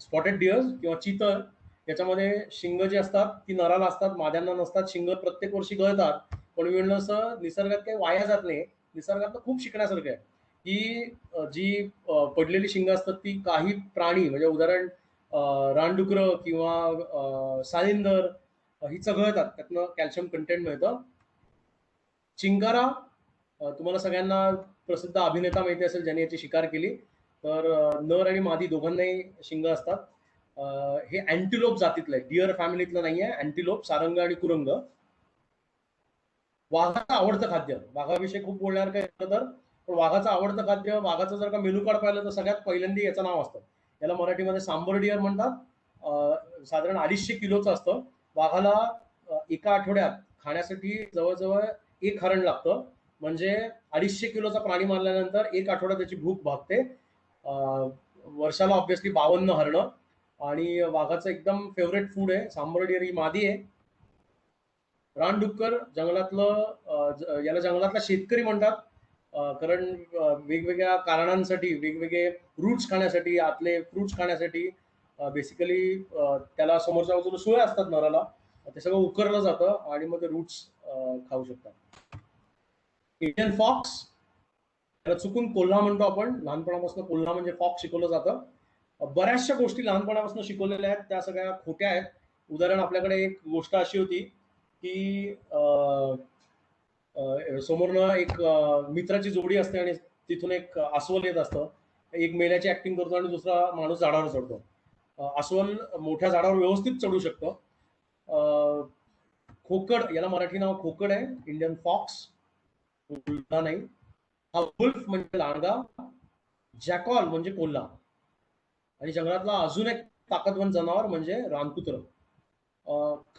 B: स्पॉटेड डिअर्स किंवा चितळ. याच्यामध्ये शिंग जी असतात ती नराला असतात, माद्यांना नसतात. शिंग प्रत्येक वर्षी गळतात, पण वेळेनुसार निसर्गात काही वाया जात नाही. निसर्गात खूप शिकण्यासारखं आहे की जी पडलेली शिंग असतात ती काही प्राणी म्हणजे उदाहरण रानडुकरं किंवा सालिंदर ही चघळतात, त्यातनं कॅल्शियम कंटेंट मिळतं. चिंकारा, तुम्हाला सगळ्यांना प्रसिद्ध अभिनेता माहिती असेल ज्यांनी याची शिकार केली. तर नर आणि मादी दोघांनाही शिंग असतात. हे अँटिलोप जातीतलं आहे, डिअर फॅमिलीतलं नाहीये. अँटिलोप, सारंग आणि कुरंग. वाघाचं आवडतं खाद्य, वाघाविषयी खूप बोलणार काय तर, पण वाघाचं आवडतं खाद्य, वाघाचं जर का मेनू कार्ड पाहिलं तर सगळ्यात पहिल्यांदा याचं नाव असतं. याला मराठीमध्ये सांबर डिअर म्हणतात. साधारण 250 किलोचं असतं. वाघाला एका आठवड्यात खाण्यासाठी जवळजवळ 1 हरण लागतं, म्हणजे 250 किलोचा प्राणी मारल्यानंतर 1 आठवडा त्याची भूक भागते. वर्षाला ऑब्व्हियसली 52 हरणं. आणि वाघाचं एकदम फेवरेट फूड आहे सांबर डिअर, ही मादी आहे. रानडुक्कर जंगलातलं, याला जंगलातला शेतकरी म्हणतात, कारण वेगवेगळ्या कारणांसाठी, वेगवेगळे रूट्स खाण्यासाठी, आतले फ्रुट्स खाण्यासाठी बेसिकली त्याला समोरच्या बाजूला सुळे असतात नराला, ते सगळं उकरलं जातं आणि मग ते रूट्स खाऊ शकतात. इंडियन फॉक्स, त्याला चुकून कोल्हा म्हणतो आपण. लहानपणापासून कोल्हा म्हणजे फॉक्स शिकवलं जातं. बऱ्याचशा गोष्टी लहानपणापासून शिकवलेल्या आहेत त्या सगळ्या खोट्या आहेत. उदाहरण आपल्याकडे एक गोष्ट अशी होती की समोरनं एक मित्राची जोडी असते आणि तिथून एक अस्वल येत असतं. एक मेल्याची ऍक्टिंग करतो आणि दुसरा माणूस झाडावर चढतो. अस्वल मोठ्या झाडावर व्यवस्थित चढू शकतो. खोकड, याला मराठी नाव खोकड आहे, इंडियन फॉक्स, कोल्हा नाही. हा वुल्फ म्हणजे लांडगा, जॅकॉल म्हणजे कोल्हा, आणि जंगलातला अजून एक ताकदवान जनावर म्हणजे रानकुत्र.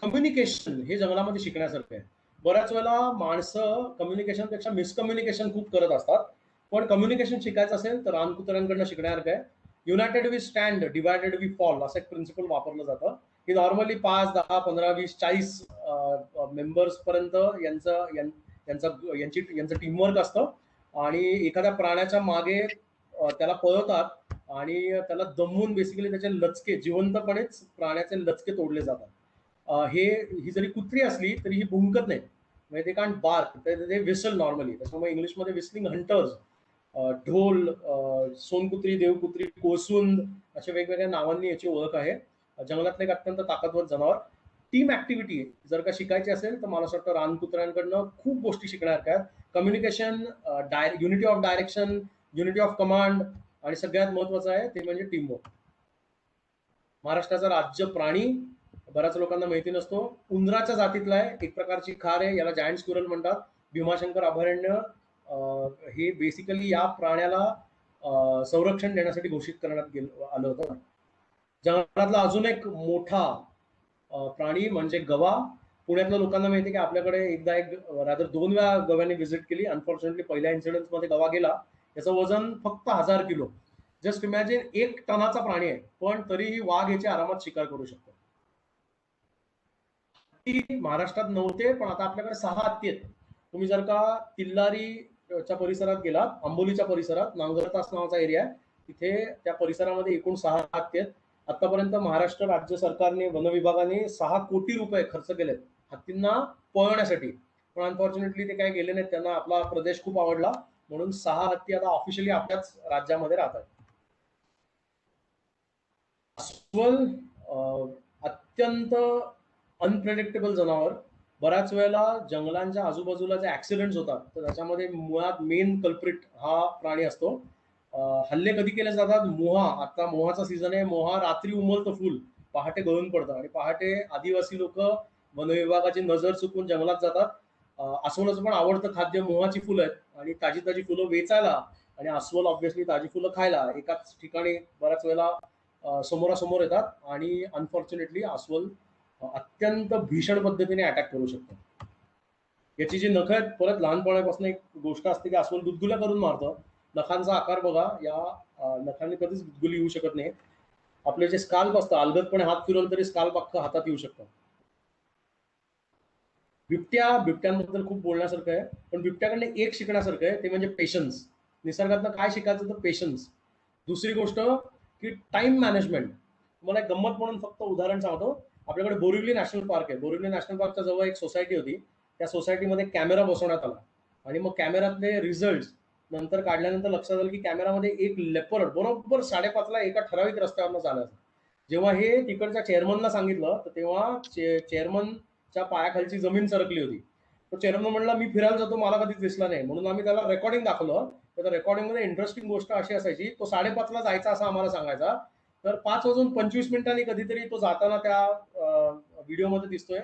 B: कम्युनिकेशन हे जंगलामध्ये शिकण्यासारखं आहे. बऱ्याच वेळेला माणसं कम्युनिकेशन पेक्षा मिसकम्युनिकेशन खूप करत असतात. पण कम्युनिकेशन शिकायचं असेल तर रानकुत्र्यांकडनं शिकण्यासारखं आहे. United we stand, divided we fall असं एक प्रिन्सिपल वापरलं जातं की नॉर्मली 5, 10, 15, 20, 40 मेंबर्स पर्यंत यांचं टीमवर्क असतं आणि एखाद्या प्राण्याच्या मागे त्याला पळवतात आणि त्याला दमवून बेसिकली त्याचे लचके, जिवंतपणेच प्राण्याचे लचके तोडले जातात. ही जरी कुत्री असली तरी ही भुंकत नाही, म्हणजे ते कांट बार्क, ते विसल नॉर्मली. त्याच्यामुळे इंग्लिशमध्ये विसलिंग हंटर्स, ढोल, सोनकुत्री, देवकुत्री, कोसुंद अशा वेगवेगळ्या नावांनी याची ओळख आहे. जंगलातलं एक अत्यंत ताकदवर जनावर. टीम ऍक्टिव्हिटी जर का शिकायची असेल तर मला असं वाटतं रानकुत्र्यांकडनं खूप गोष्टी शिकण्यासारख्या आहेत. Communication, unity of direction, unity of command, आणि सगळ्यात महत्वाचं आहे ते म्हणजे टीमवर्क. महाराष्ट्राचा राज्य प्राणी बऱ्याच लोकांना माहिती नसतो. उंदराच्या जातीतला आहे, एक प्रकारची खार आहे, याला जायंट स्क्विरल म्हणतात. भीमाशंकर अभयारण्य हे बेसिकली या प्राण्याला संरक्षण देण्यासाठी घोषित करण्यात आलं होतं. जंगलातला अजून एक मोठा प्राणी म्हणजे गवा. पुण्यातल्या लोकांना माहिती की आपल्याकडे एकदा एक रादर 2 वेळा गव्याने व्हिजिट केली. अनफॉर्च्युनेटली पहिल्या इन्सिडेंट मध्ये गवा गेला. त्याचं वजन फक्त 1000 किलो. जस्ट इमॅजिन, 1 टनाचा प्राणी आहे, पण तरीही वाघ याची आरामात शिकार करू शकतो. महाराष्ट्रात नव्हते, पण आता आपल्याकडे 6 हत्ती आहेत. तुम्ही जर का तिल्लारीच्या परिसरात गेलात, आंबोलीच्या परिसरात नांगरतास नावाचा एरिया आहे, तिथे त्या परिसरामध्ये एकूण 6 हत्ती आहेत. आतापर्यंत महाराष्ट्र राज्य सरकारने, वन विभागाने 6 कोटी रुपये खर्च केलेत हत्तींना पळवण्यासाठी. पण अनफॉर्च्युनेटली ते काय गेले नाहीत. त्यांना आपला प्रदेश खूप आवडला, म्हणून 6 हत्ती आता ऑफिशियली आपल्याच राज्यामध्ये राहतात. अस्वल अत्यंत अनप्रेडिक्टेबल जनावर. बऱ्याच वेळेला जंगलांच्या आजूबाजूला जे ऍक्सिडेंट्स होतात तर त्याच्यामध्ये मुळात मेन कल्प्रिट हा प्राणी असतो. हल्ले कधी केले जातात? मोहा, आता मोहाचा सीझन आहे, मोहा रात्री उमलतं फुल, पहाटे गळून पडतं, आणि पहाटे आदिवासी लोक वन विभागाची नजर चुकून जंगलात जातात. अस्वलाचं पण आवडतं खाद्य मोहाची फुलं आहेत, आणि ताजी ताजी फुलं वेचायला आणि अस्वल ऑब्व्हियसली ताजी फुलं खायला एकाच ठिकाणी बऱ्याच वेळेला समोरासमोर येतात, आणि अनफॉर्च्युनेटली अस्वल अत्यंत भीषण पद्धतीने अटॅक करू शकतो. याची जी नख आहेत, परत लहानपणापासून एक गोष्ट असते की अस्वल गुदगुल्या करून मारतं. नखांचा आकार बघा, या नखांनी कधीच गुदगुली येऊ शकत नाही. आपले जे स्काल्प असतं, अलगदपणे हात फिरवलं तरी स्काल्प अख्खं हातात येऊ शकतं. बिबट्यांबद्दल खूप बोलण्यासारखं आहे, पण बिबट्याकडनं एक शिकण्यासारखं आहे, ते म्हणजे पेशन्स. निसर्गातनं काय शिकायचं तर पेशन्स. दुसरी गोष्ट की टाइम मॅनेजमेंट. तुम्हाला एक गंमत म्हणून फक्त उदाहरण सांगतो. आपल्याकडे बोरिवली नॅशनल पार्क आहे. बोरिवली नॅशनल पार्कच्या जवळ एक सोसायटी होती. त्या सोसायटीमध्ये कॅमेरा बसवण्यात आला, आणि मग कॅमेऱ्यातले रिझल्ट नंतर काढल्यानंतर लक्षात आलं की कॅमेरामध्ये एक लेपर्ड बरोबर 5:30ला एका ठराविक रस्त्यावरनं चालायचं. जेव्हा हे तिकडच्या चेअरमनला सांगितलं तर तेव्हा चेअरमनच्या पायाखालची जमीन सरकली होती. तो चेअरमन म्हणला, मी फिरायला जातो, मला कधीच दिसला नाही. म्हणून आम्ही त्याला रेकॉर्डिंग दाखवलं. तर त्या रेकॉर्डिंगमध्ये इंटरेस्टिंग गोष्ट अशी असायची, तो 5:30ला जायचा असं आम्हाला सांगायचा, तर 5:25 कधीतरी तो जाताना त्या व्हिडिओमध्ये दिसतोय,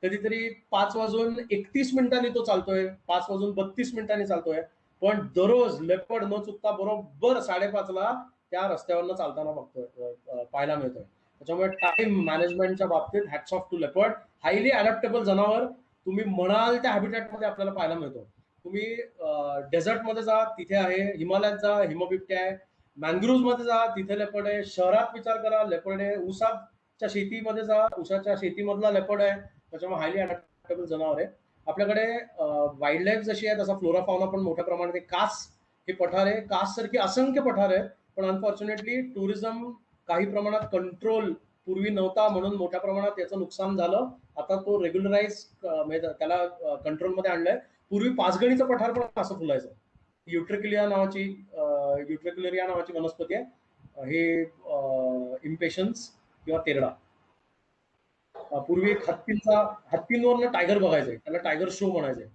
B: कधीतरी 5:31 तो चालतोय, 5:32 चालतोय. पण दररोज लेपर्ड न चुकता बरोबर 5:30ला त्या रस्त्यावरनं चालताना पाहायला मिळतोय. त्याच्यामुळे टाइम मॅनेजमेंटच्या बाबतीत hats off to leopard. Highly adaptable जनावर. तुम्ही म्हणाल त्या हॅबिटॅटमध्ये आपल्याला पाहायला मिळतो. तुम्ही डेझर्टमध्ये जा, तिथे आहे. हिमालयात जा, हिमबिबट्या आहे. मॅनग्रुव्ह मध्ये जा, तिथे लेपर्ड आहे. शहरात विचार करा, लेपर्ड आहे. ऊसाच्या शेतीमध्ये जा, ऊसाच्या शेतीमधला लेपर्ड आहे. त्याच्यामुळे हायली अडॅप्टेबल जनावर आहे. आपल्याकडे वाईल्ड लाईफ जशी आहे तसा फ्लोरा फाउना पण मोठ्या प्रमाणात आहे. कास हे पठार आहे, कास सारखी असंख्य पठार आहेत. पण अनफॉर्च्युनेटली टुरिझम काही प्रमाणात कंट्रोल पूर्वी नव्हता, म्हणून मोठ्या प्रमाणात याचं नुकसान झालं. आता तो रेग्युलराइज, म्हणजे त्याला कंट्रोलमध्ये आणलंय. पूर्वी पाचगणीचं पठार पण असं फुलायचं. युट्रिक्युलिया नावाची वनस्पती आहे. हे इम्पेशन्स किंवा तेरडा. पूर्वी एक हत्तींवरनं टायगर बघायचंय, त्याला टायगर शो म्हणायचंय,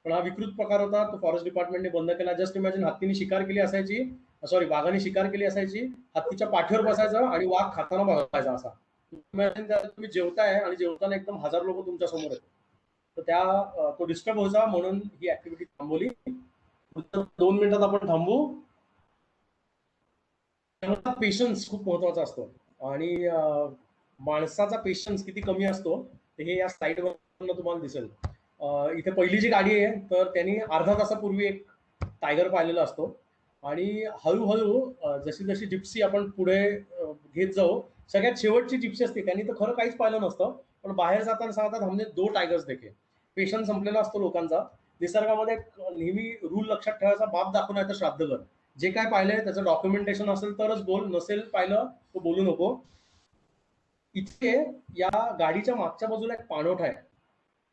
B: पण हा विकृत प्रकार होता, तो फॉरेस्ट डिपार्टमेंटने बंद केला. जस्ट इमॅजिन, हत्तीने शिकार केली असायची, सॉरी वाघाने शिकार केली असायची, हत्तीच्या पाठीवर बसायचं आणि वाघ खाताना बघायचा असा. इमॅजिन तुम्ही जेवताय आणि जेवताना एकदम 1000 लोक तुमच्या समोर आहेत, तर तो डिस्टर्ब व्हायचा, म्हणून ही ऍक्टिव्हिटी थांबवली. 2 मिनिटात आपण थांबू. पेशन्स खूप महत्वाचा असतो आणि माणसाचा पेशन्स किती कमी असतो ते हे या स्लाइडवर तुम्हाला दिसेल. इथे पहिली जी गाडी आहे तर त्यांनी अर्धा तासापूर्वी एक टायगर पाहिलेला असतो आणि हळूहळू जशी जशी जिप्सी आपण पुढे घेत जाऊ, सगळ्यात शेवटची जिप्सी असते त्यांनी तर खरं काहीच पाहिलं नसतं, पण बाहेर जाताना सांगतात हमने 2 टायगर्स देखे. पेशन्स संपलेला असतो लोकांचा. निसर्गामध्ये नेहमी रूल लक्षात ठेवायचा, बाप दाखवून आहे तर श्राद्ध कर. जे काय पाहिलंय त्याचं डॉक्युमेंटेशन असेल तरच बोल, नसेल पाहिलं तर बोलू नको. इथे या गाडीच्या मागच्या बाजूला एक पाणवठा आहे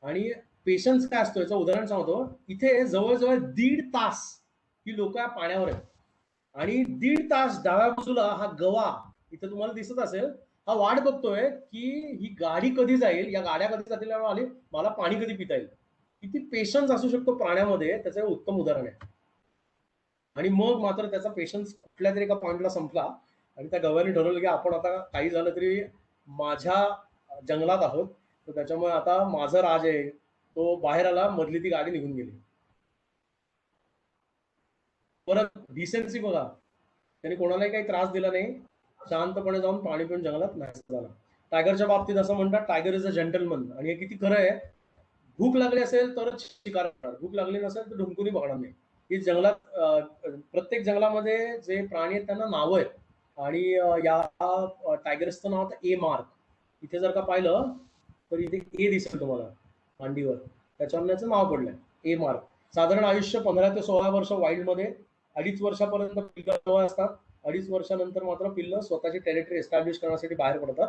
B: आणि पेशन्स काय असतो याचं उदाहरण सांगतो. इथे जवळजवळ 1.5 तास ही लोक या पाण्यावर आहेत आणि 1.5 तास डाव्या बाजूला हा गवा इथे तुम्हाला दिसत असेल, हा वाट बघतोय की ही गाडी कधी जाईल, या गाड्या कधी जातील आली, मला पाणी कधी पिता येईल. किती पेशन्स असू शकतो प्राण्यामध्ये, त्याचं उत्तम उदाहरण आहे. आणि मग मात्र त्याचा पेशन्स कुठल्या तरी एका पॉइंटला संपला आणि त्या गव्याने ठरवलं की आपण आता काही झालं तरी माझ्या जंगलात आहोत, तर त्याच्यामुळे आता माझं राज आहे. तो बाहेर आला, मधली ती गाडी निघून गेली. परत डिसेन्सी बघा, त्यांनी कोणालाही काही त्रास दिला नाही, शांतपणे जाऊन पाणी पिऊन जंगलात नाहीसा झाला. टायगरच्या बाबतीत असं म्हणतात, टायगर इज अ जेंटलमन. आणि हे किती खरं आहे. भूक लागली असेल तरच शिकार करणार, भूक लागली नसेल तर ढुंकूनही बघणार नाही. ही जंगलात प्रत्येक जंगलामध्ये जे प्राणी आहेत त्यांना नावं आहेत आणि या टायगर्सचं नाव होतं ए मार्क. इथे जर का पाहिलं तर इथे ए दिसेल तुम्हाला मांडीवर, त्याच्यावर त्याचं नाव पडलंय ए मार्क. साधारण आयुष्य 15 ते 16 वर्ष वाईल्ड मध्ये. 2.5 वर्षापर्यंत पिल्लं असतात. 2.5 वर्षानंतर मात्र पिल्लं स्वतःची टेरिटरी एस्टॅब्लिश करण्यासाठी बाहेर पडतात.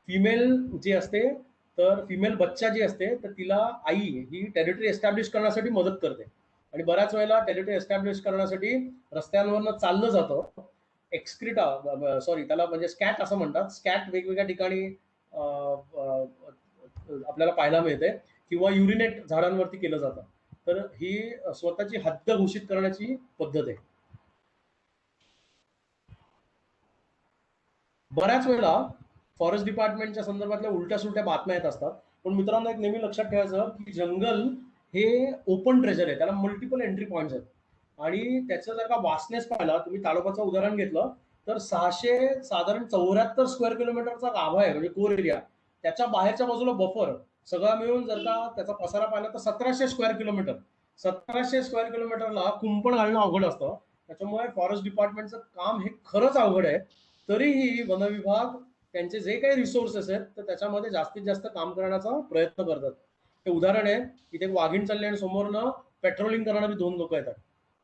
B: फिमेल जी असते तर फिमेल बच्चा जी असते तर तिला आई ही टेरिटरी एस्टॅब्लिश करण्यासाठी मदत करते आणि बऱ्याच वेळेला टेरिटरी एस्टॅब्लिश करण्यासाठी रस्त्यांवरनं चाललं जातं. एक्सक्रिटा सॉरी त्याला म्हणजे स्कॅट असं म्हणतात. स्कॅट वेगवेगळ्या ठिकाणी आपल्याला पाहायला मिळते किंवा युरिनेट झाडांवरती केलं जातं. तर ही स्वतःची हद्द घोषित करण्याची पद्धत आहे. बऱ्याच वेळेला फॉरेस्ट डिपार्टमेंटच्या संदर्भातल्या उलट्या सुलट्या बातम्या येत असतात, पण मित्रांनो एक नेहमी लक्षात ठेवायचं की जंगल हे ओपन ट्रेजर आहे, त्याला मल्टिपल एंट्री पॉइंट्स आहेत आणि त्याचं जर का वासनेस पाहिला, तुम्ही ताडोबाचं उदाहरण घेतलं तर 600 साधारण 74 स्क्वेअर किलोमीटरचा गाभा आहे म्हणजे कोर एरिया. त्याच्या बाहेरच्या बाजूला बफर सगळा मिळून जर का त्याचा पसारा पाहिला तर 1700 स्क्वेअर किलोमीटर. 1700 स्क्वेअर किलोमीटरला कुंपण घालणं अवघड असतं. त्याच्यामुळे फॉरेस्ट डिपार्टमेंटचं काम हे खरंच अवघड आहे. तरीही वन विभाग त्यांचे जे काही रिसोर्सेस आहेत तर त्याच्यामध्ये जास्तीत जास्त काम करण्याचा प्रयत्न करतात. हे उदाहरण आहे, इथे वाघीण चालली आणि समोरनं पेट्रोलिंग करणारी 2 लोक येतात.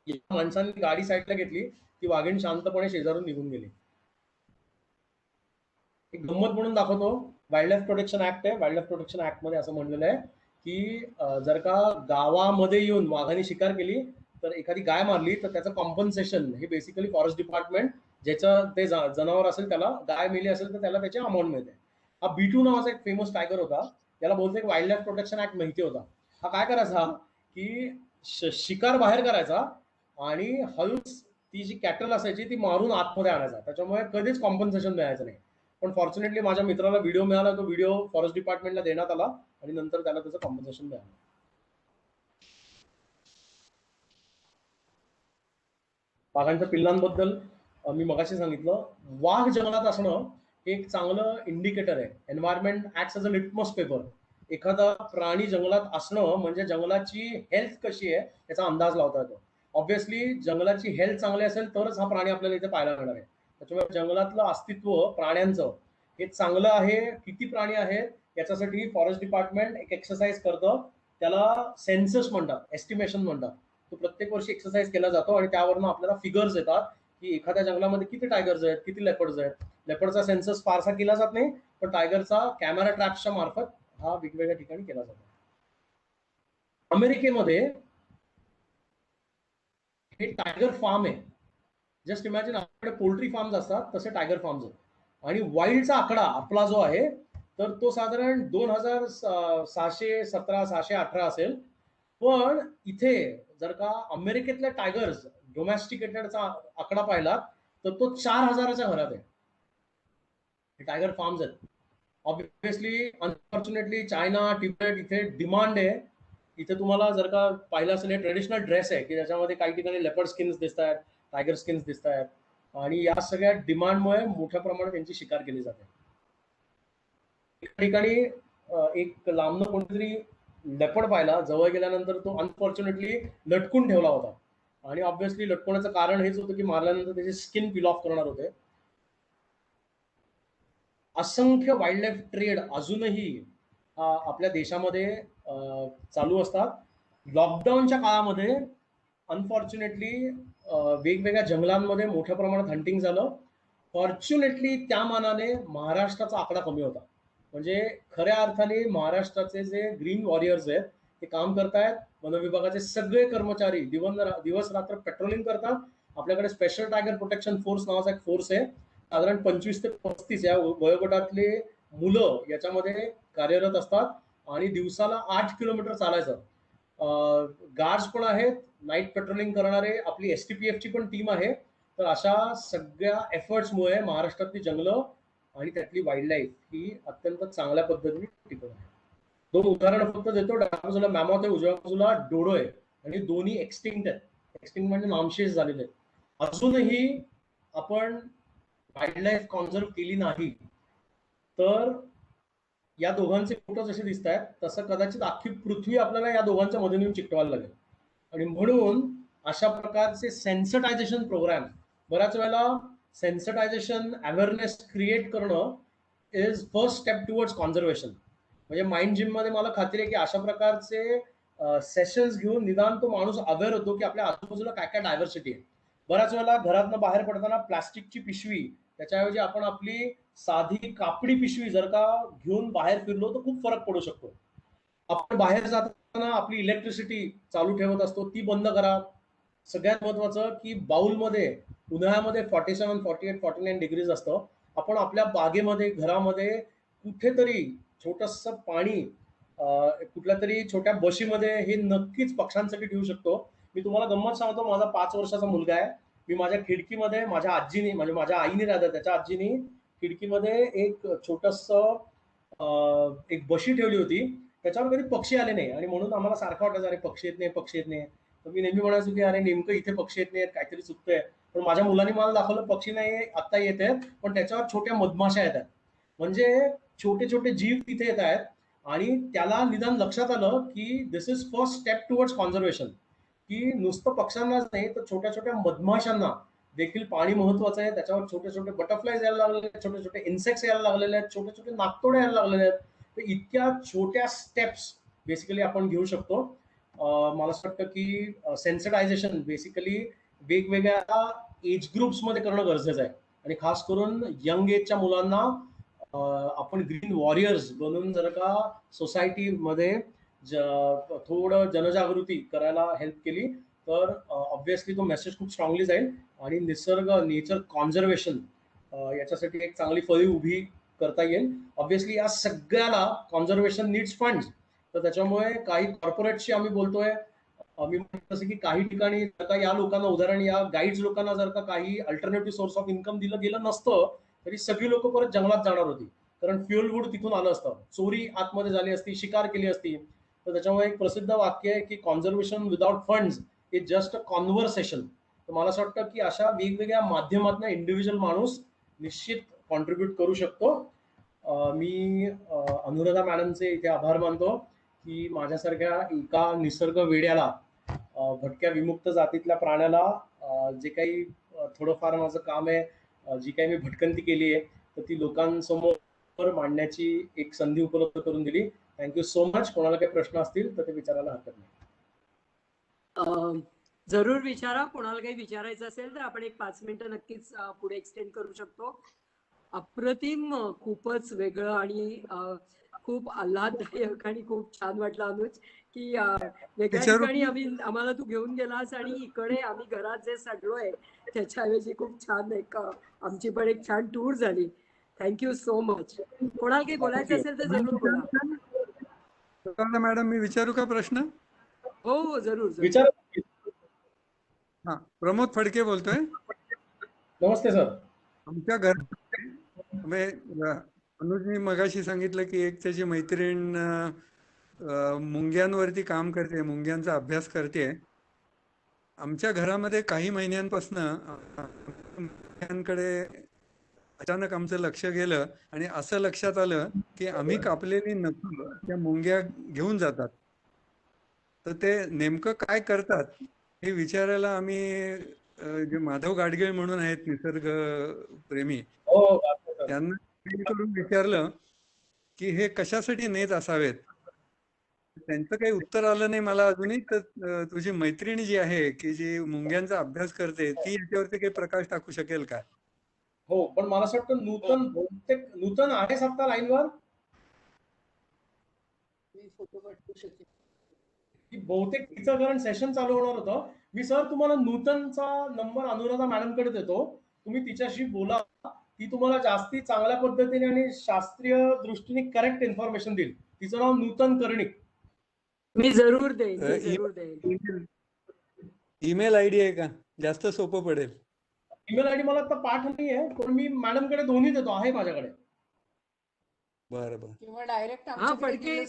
B: या माणसांनी गाडी साईडला घेतली, ती वाघीण शांतपणे शेजारून निघून गेली. एक गंमत म्हणून दाखवतो. वाईल्ड लाईफ प्रोटेक्शन ऍक्ट आहे. वाईल्ड लाईफ प्रोटेक्शन ऍक्ट मध्ये असं म्हणलेलं आहे की जर का गावामध्ये येऊन वाघाने शिकार केली तर एखादी गाय मारली तर त्याचं कॉम्पन्सेशन हे बेसिकली फॉरेस्ट डिपार्टमेंट ज्याचं ते जनावर असेल त्याला, गाय मेली असेल तर त्याला त्याची अमाऊंट मिळते. हा B2 नावाचा एक फेमस टायगर होता, त्याला बहुतेक वाईल्ड लाईफ प्रोटेक्शन ऍक्ट माहिती होता. हा काय करायचा की शिकार बाहेर करायचा आणि हळूच ती जी कॅटल असायची ती मारून आतमध्ये आणायचा, त्याच्यामुळे कधीच कॉम्पन्सेशन मिळायचं नाही. पण फॉर्च्युनेटली माझ्या मित्राला व्हिडिओ मिळाला, तो व्हिडिओ फॉरेस्ट डिपार्टमेंटला देण्यात आला आणि नंतर त्याला त्याचं कॉम्पन्सेशन मिळालं. वाघांच्या पिल्लांबद्दल मी मगाशी सांगितलं. वाघ जंगलात असणं एक चांगलं इंडिकेटर आहे. Environment acts as a litmus paper. एखादा प्राणी जंगलात असणं म्हणजे जंगलाची हेल्थ कशी आहे याचा अंदाज लावता येतो. ऑब्व्हियसली जंगलाची हेल्थ चांगली असेल तरच हा प्राणी आपल्याला इथे पाहायला मिळणार आहे. त्याच्यामुळे जंगलातलं अस्तित्व प्राण्यांचं हे चांगलं आहे. किती प्राणी आहेत याच्यासाठी फॉरेस्ट डिपार्टमेंट एक एक्सरसाइज करतं, त्याला सेन्सस म्हणतात, एस्टिमेशन म्हणतात. तो प्रत्येक वर्षी एक्सरसाइज केला जातो आणि त्यावरून आपल्याला फिगर्स येतात की एखाद्या जंगलामध्ये किती टायगर्स आहेत, किती लेपर्ड्स आहेत. लेपर्डचा सेन्सस फारसा केला जात नाही, पण टायगरचा कॅमेरा ट्रॅप्सच्या मार्फत हा वेगवेगळ्या ठिकाणी केला जातो. अमेरिकेमध्ये हे टायगर फार्म आहे. जस्ट इमॅजिन आपल्याकडे पोल्ट्री फार्म्स असतात तसे टायगर फार्म्स आहेत. आणि वाईल्डचा आकडा आपला जो आहे तर तो साधारण 2617 618 असेल. पण इथे जर का अमेरिकेतल्या टायगर्स डोमेस्टिकेटेडचा आकडा पाहिला तर तो 4000च्या घरात आहे. हे टायगर फार्म्स आहेत. ऑब्विसली अनफॉर्च्युनेटली चायना तिबेट इथे डिमांड आहे. इथे तुम्हाला जर का पाहिलं असेल ट्रेडिशनल ड्रेस आहे की ज्याच्यामध्ये काही ठिकाणी लेपर्ड स्किन्स दिसत आहेत, टायगर स्किन्स दिसत आहेत. आणि या सगळ्या डिमांडमुळे मोठ्या प्रमाणात त्यांची शिकार केली जाते. एका ठिकाणी एक लांबनं कोणीतरी लेपर्ड पाहिला, जवळ गेल्यानंतर तो अनफॉर्च्युनेटली लटकून ठेवला होता. आणि ऑब्व्हियसली लटकवण्याचं कारण हेच होतं की मारल्यानंतर त्याची स्किन पिल ऑफ करणार होते. असंख्य वाईल्ड लाईफ ट्रेड अजूनही आपल्या देशामध्ये चालू असतात. लॉकडाऊनच्या काळामध्ये अनफॉर्च्युनेटली वेगवेगळ्या जंगलांमध्ये मोठ्या प्रमाणात हंटिंग झालं. फॉर्च्युनेटली त्या मानाने महाराष्ट्राचा आकडा कमी होता. म्हणजे खऱ्या अर्थाने महाराष्ट्राचे जे ग्रीन वॉरियर्स आहेत ते काम करतायत. वन विभागाचे सगळे कर्मचारी दिवस रात्र पेट्रोलिंग करतात. आपल्याकडे स्पेशल टायगर प्रोटेक्शन फोर्स नावाचा एक फोर्स आहे. साधारण 25 ते 35 या वयोगटातले मुलं याच्यामध्ये कार्यरत असतात. आणि दिवसाला 8 किलोमीटर चालायचं. गार्ड्स पण आहेत, नाईट पेट्रोलिंग करणारे, आपली STPF ची पण टीम आहे. तर अशा सगळ्या एफर्ट्समुळे महाराष्ट्रातली जंगलं आणि त्यातली वाईल्ड लाईफ ही अत्यंत चांगल्या पद्धतीने टिकून आहे. 2 उदाहरणं फक्त देतो. डाव्या बाजूला मॅमॉथ आहे, उजव्या बाजूला डोडो आहे. आणि दोन्ही एक्सटिंक्ट आहेत. एक्सटिंक्ट म्हणजे नामशेष झालेले आहेत. अजूनही आपण वाईल्ड लाईफ कॉन्झर्व केली नाही तर या दोघांचे फोटो जसे दिसत आहेत तसं कदाचित अख्खी पृथ्वी आपल्याला या दोघांच्या मध्ये येऊन चिकटवायला लागेल. आणि म्हणून अशा प्रकारचे सेन्सिटायझेशन प्रोग्राम, बऱ्याच वेळेला सेन्सिटायझेशन अवेअरनेस क्रिएट करणं is first step towards conservation. म्हणजे माइंड जिम मध्ये मला खात्री आहे की अशा प्रकारचे सेशन्स घेऊन निदान तो माणूस अवेअर होतो की आपल्या आजूबाजूला काय काय डायव्हर्सिटी आहे. बऱ्याच वेळेला घरातनं बाहेर पडताना प्लास्टिकची पिशवी त्याच्याऐवजी आपण आपली साधी कापडी पिशवी जर का घेऊन बाहेर फिरलो तर खूप फरक पडू शकतो. आपण बाहेर जाताना आपली इलेक्ट्रिसिटी चालू ठेवत असतो, ती बंद करा. सगळ्यात महत्वाचं की बाउलमध्ये उन्हाळ्यामध्ये 47, 48, 49 डिग्रीज असतं. आपण आपल्या बागेमध्ये घरामध्ये कुठेतरी छोटस पाणी कुठल्या तरी छोट्या बशीमध्ये हे नक्कीच पक्ष्यांसाठी ठेवू शकतो. मी तुम्हाला गंमत सांगतो, माझा 5 वर्षाचा मुलगा आहे. मी माझ्या खिडकीमध्ये माझ्या आजीनी म्हणजे माझ्या आईने राहतात त्याच्या आजीनी खिडकीमध्ये एक छोटस एक बशी ठेवली होती. त्याच्यावर कधी पक्षी आले नाही आणि म्हणून आम्हाला सारखं वाटायचं अरे पक्षी येत नाही, पक्षी येत नाही. तर मी नेहमी म्हणायचो की अरे नेमकं इथे पक्षी येत नाहीत, काहीतरी चुकतंय. पण माझ्या मुलांनी मला दाखवलं पक्षी नाही आत्ता येत आहेत, पण त्याच्यावर छोट्या मधमाशा येत आहेत. म्हणजे छोटे छोटे जीव तिथे येत आहेत. आणि त्याला निदान लक्षात आलं की this is first step towards conservation. की नुसतं पक्ष्यांनाच नाही तर छोट्या छोट्या मधमाशांना देखील पाणी महत्वाचं आहे. त्याच्यावर छोटे छोटे बटरफ्लायज यायला लागलेले आहेत, छोटे छोटे इन्सेक्ट्स यायला लागलेले आहेत, छोटे छोटे नाकतोडे यायला लागलेले आहेत. तर इतक्या छोट्या स्टेप्स बेसिकली आपण घेऊ शकतो. मला असं वाटतं की सेन्सिटायझेशन बेसिकली वेगवेगळ्या एज ग्रुप्समध्ये करणं गरजेचं आहे. आणि खास करून यंग एजच्या मुलांना आपण ग्रीन वॉरियर्स बनून जर का सोसायटीमध्ये थोडं जनजागृती करायला हेल्प केली तर ऑब्व्हियसली तो मेसेज खूप स्ट्रॉंगली जाईल. आणि नेचर कॉन्झर्वेशन याच्यासाठी एक चांगली फळी उभी करता येईल. ऑब्व्हियसली या सगळ्याला कॉन्झर्वेशन नीड्स फंड्स. तर त्याच्यामुळे काही कॉर्पोरेटशी आम्ही बोलतोय. मी म्हणतो तसं की काही ठिकाणी जर का या लोकांना उदाहरण या गाईड्स लोकांना जर का काही अल्टरनेटिव्ह सोर्स ऑफ इन्कम दिलं गेलं नसतं तरी सगळी लोक परत जंगलात जाणार होती. कारण फ्युएल वूड तिथून आलं असतं, चोरी आतमध्ये झाली असती, शिकार केली असती. तर त्याच्यामुळे एक प्रसिद्ध वाक्य आहे की conservation without funds is just a conversation. तर मला असं वाटतं की अशा वेगवेगळ्या माध्यमातून इंडिव्हिज्युअल माणूस निश्चित कॉन्ट्रीब्युट करू शकतो. मी अनुराधा मॅडमचे इथे आभार मानतो की माझ्यासारख्या एका निसर्ग वेड्याला भटक्या विमुक्त जातीतल्या प्राण्याला जे काही थोडंफार माझं काम आहे, जी काही मी भटकंती केली आहे तर ती लोकांसमोर मांडण्याची एक संधी उपलब्ध करून दिली. Thank you so much. कोणाला काही प्रश्न असतील तर ते विचारायला हरकत नाही.
A: जरूर विचारा. कोणाला काही विचारायचं असेल तर आपण एक 5 मिनिटं नक्कीच पुढे एक्सटेंड करू शकतो. अप्रतिम, खूपच वेगळं आणि खूप आल्हाददायक आणि खूप छान वाटलं अनुज की वेगळ्या
G: विचारू
A: ठिकाणी आम्हाला तू घेऊन गेलास आणि इकडे आम्ही घरात जे सडलोय त्याच्याऐवजी खूप छान आमची पण एक छान टूर झाली. Thank you so much. कोणाला काही बोलायचं असेल तर जरूर बोला.
G: मॅडम मी विचारू का प्रश्न?
A: हो हो जरूर जरूर.
B: विचार.
G: हा, प्रमोद फडके बोलतोय.
B: नमस्ते सर.
G: आमच्या अनुजनी मगाशी सांगितलं की एक त्याची मैत्रीण मुंग्यांवरती काम करते, मुंग्यांचा अभ्यास करते. आमच्या घरामध्ये काही महिन्यांपासून मुंग्यांकडे अचानक आमचं लक्ष गेलं आणि असं लक्षात आलं की आम्ही कापलेली नखं त्या मुंग्या घेऊन जातात. तर ते नेमकं काय करतात हे विचारायला आम्ही जे माधव गाडगीळ म्हणून आहेत निसर्ग प्रेमी त्यांना करून विचारलं की हे कशासाठी नेत असावेत. त्यांचं काही उत्तर आलं नाही मला अजूनही. तर तुझी मैत्रिणी जी आहे की जी मुंग्यांचा अभ्यास करते ती याच्यावरती काही प्रकाश टाकू शकेल का?
B: हो, पण मला असं वाटतं नूतन आहेस आता लाईनवर.
C: मी फोटो पाठवू शकेन.
B: बहुतेक तिचं कारण सेशन चालू होणार होतं. मी सर तुम्हाला नूतनचा नंबर अनुराधा मॅडमकडे देतो. तुम्ही तिच्याशी बोला. ती तुम्हाला जास्ती चांगल्या पद्धतीने आणि शास्त्रीय दृष्टीने करेक्ट इन्फॉर्मेशन देईल. तिचं नाव नूतन कर्णिक.
A: मी जरूर देईन.
G: ईमेल आयडी आहे का? जास्त सोपं पडेल.
B: ईमेल आयडी मला आता पाठ नाहीये, पण मी मॅडमकडे दोन्ही देतो. आहे माझ्याकडे.
G: बरं बरं.
C: किंवा डायरेक्ट
A: हा फडके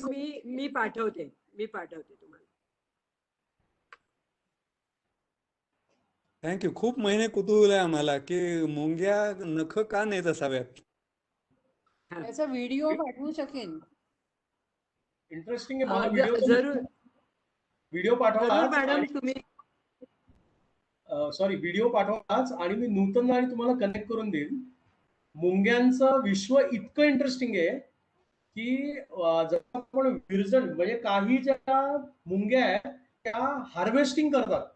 A: मी पाठवते तुम्हाला.
G: थँक्यू. खूप महिने कुतूहल आहे आम्हाला की मुंग्या नख का नेत असाव्यात.
C: त्याचा व्हिडिओ पाठवू शकेन.
B: इंटरेस्टिंग आहे. मला व्हिडिओ पाठवा
A: मॅडम तुम्ही.
B: सॉरी, व्हिडिओ पाठवाच आणि मी नूतन आणि तुम्हाला कनेक्ट करून देईल. मुंग्यांचं विश्व इतकं इंटरेस्टिंग आहे की जर आपण विरजण म्हणजे काही ज्या मुंग्या आहेत त्या हार्वेस्टिंग करतात.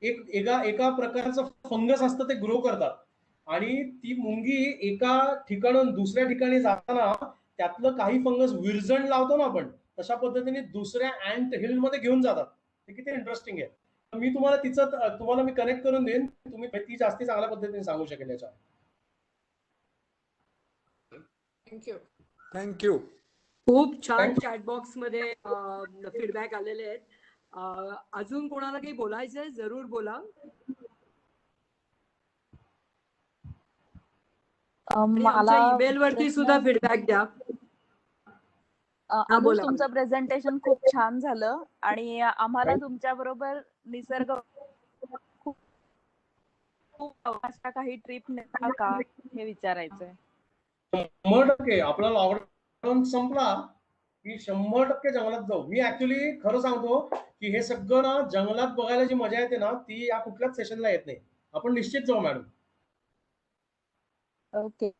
B: एका प्रकारचं फंगस असतं ते ग्रो करतात आणि ती मुंगी एका ठिकाणून दुसऱ्या ठिकाणी जाताना त्यातलं काही फंगस विरजण लावतो ना आपण, तशा पद्धतीने दुसऱ्या अँट हिल मध्ये घेऊन जातात. ते किती इंटरेस्टिंग आहे. मी तुम्हाला मी कनेक्ट करून देईन. तुम्ही ती जास्ती चांगल्या पद्धतीने सांगू शकेल याच्यावर.
G: थँक्यू.
A: खूप छान चॅटबॉक्स मध्ये फीडबॅक आलेले आहेत. अजून कोणाला काही बोलायचंय जरूर बोला.
H: मला
A: ईमेल वरती सुद्धा फीडबॅक द्या.
H: अनुज, तुमचं प्रेझेंटेशन खूप छान झालं आणि आम्हाला तुमच्या बरोबर निसर्ग काही ट्रिप नेता का हे विचारायचंय.
B: 100% आपला लॉकडाऊन संपला की 100% जंगलात जाऊ. मी ऍक्च्युली खरं सांगतो की हे सगळं ना जंगलात बघायला जी मजा येते ना ती या कुठल्याच सेशनला येत नाही. आपण निश्चित जाऊ मॅडम.
H: Okay,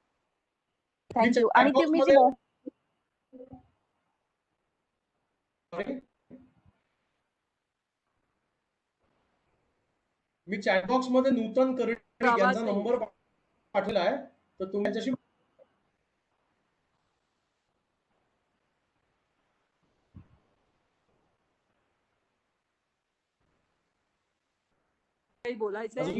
H: thank you. आणि तुम्ही
B: मी चॅटबॉक्स मध्ये नूतन कर्णिक यांचा नंबर पाठवला आहे, तर तुम्ही त्यांच्याशी
A: काही बोलायचंय.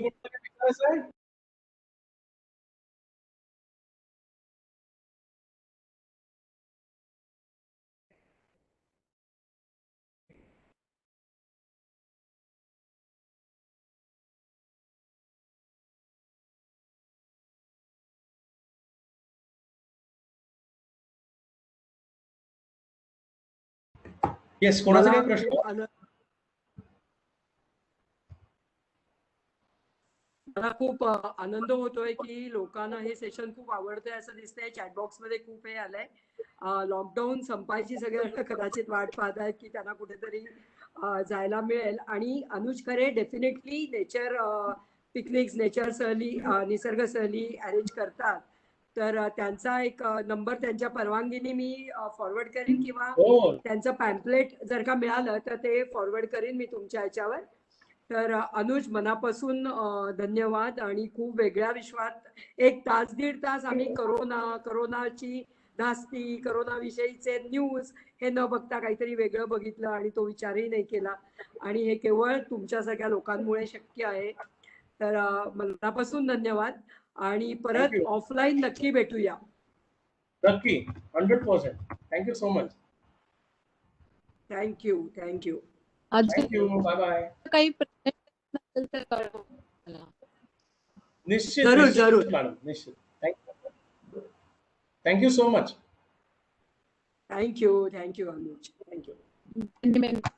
B: येस, कोणाचा काही प्रश्न?
A: मला खूप आनंद होतोय की लोकांना हे सेशन खूप आवडतंय असं दिसतंय. चॅटबॉक्स मध्ये खूप हे आलंय. लॉकडाऊन संपायची सगळ्यांना कदाचित वाट पाहत आहेत की त्यांना कुठेतरी जायला मिळेल. आणि अनुज खरे डेफिनेटली नेचर पिकनिक्स, नेचर सहली, निसर्ग सहली अरेंज करतात. तर त्यांचा एक नंबर त्यांच्या परवानगीने मी फॉरवर्ड करीन किंवा त्यांचं पॅम्पलेट जर का मिळालं तर ते फॉरवर्ड करीन मी तुमच्या ह्याच्यावर. तर अनुज मनापासून धन्यवाद. आणि खूप वेगळ्या विश्वात 1 तास 1.5 तास आम्ही करोनाची नास्ती, करोनाविषयीचे न्यूज हे न बघता काहीतरी वेगळं बघितलं आणि तो विचारही नाही केला. आणि हे केवळ तुमच्या सगळ्या लोकांमुळे शक्य आहे. तर मनापासून धन्यवाद आणि परत
B: Thank you.
A: ऑफलाईन नक्की भेटूया.
B: नक्की 100%. Thank you so much.
A: Thank you thank you.
C: अजून
B: थँक्यू. Bye bye.
C: काही प्रश्न नसेल तर कळवा मला.
B: निश्चित
A: जरूर,
B: निश्चित
A: जरूर.
B: मॅडम, निश्चित. Thank you so much.
A: Thank you thank you Anuj. Thank you.
C: धन्यवाद.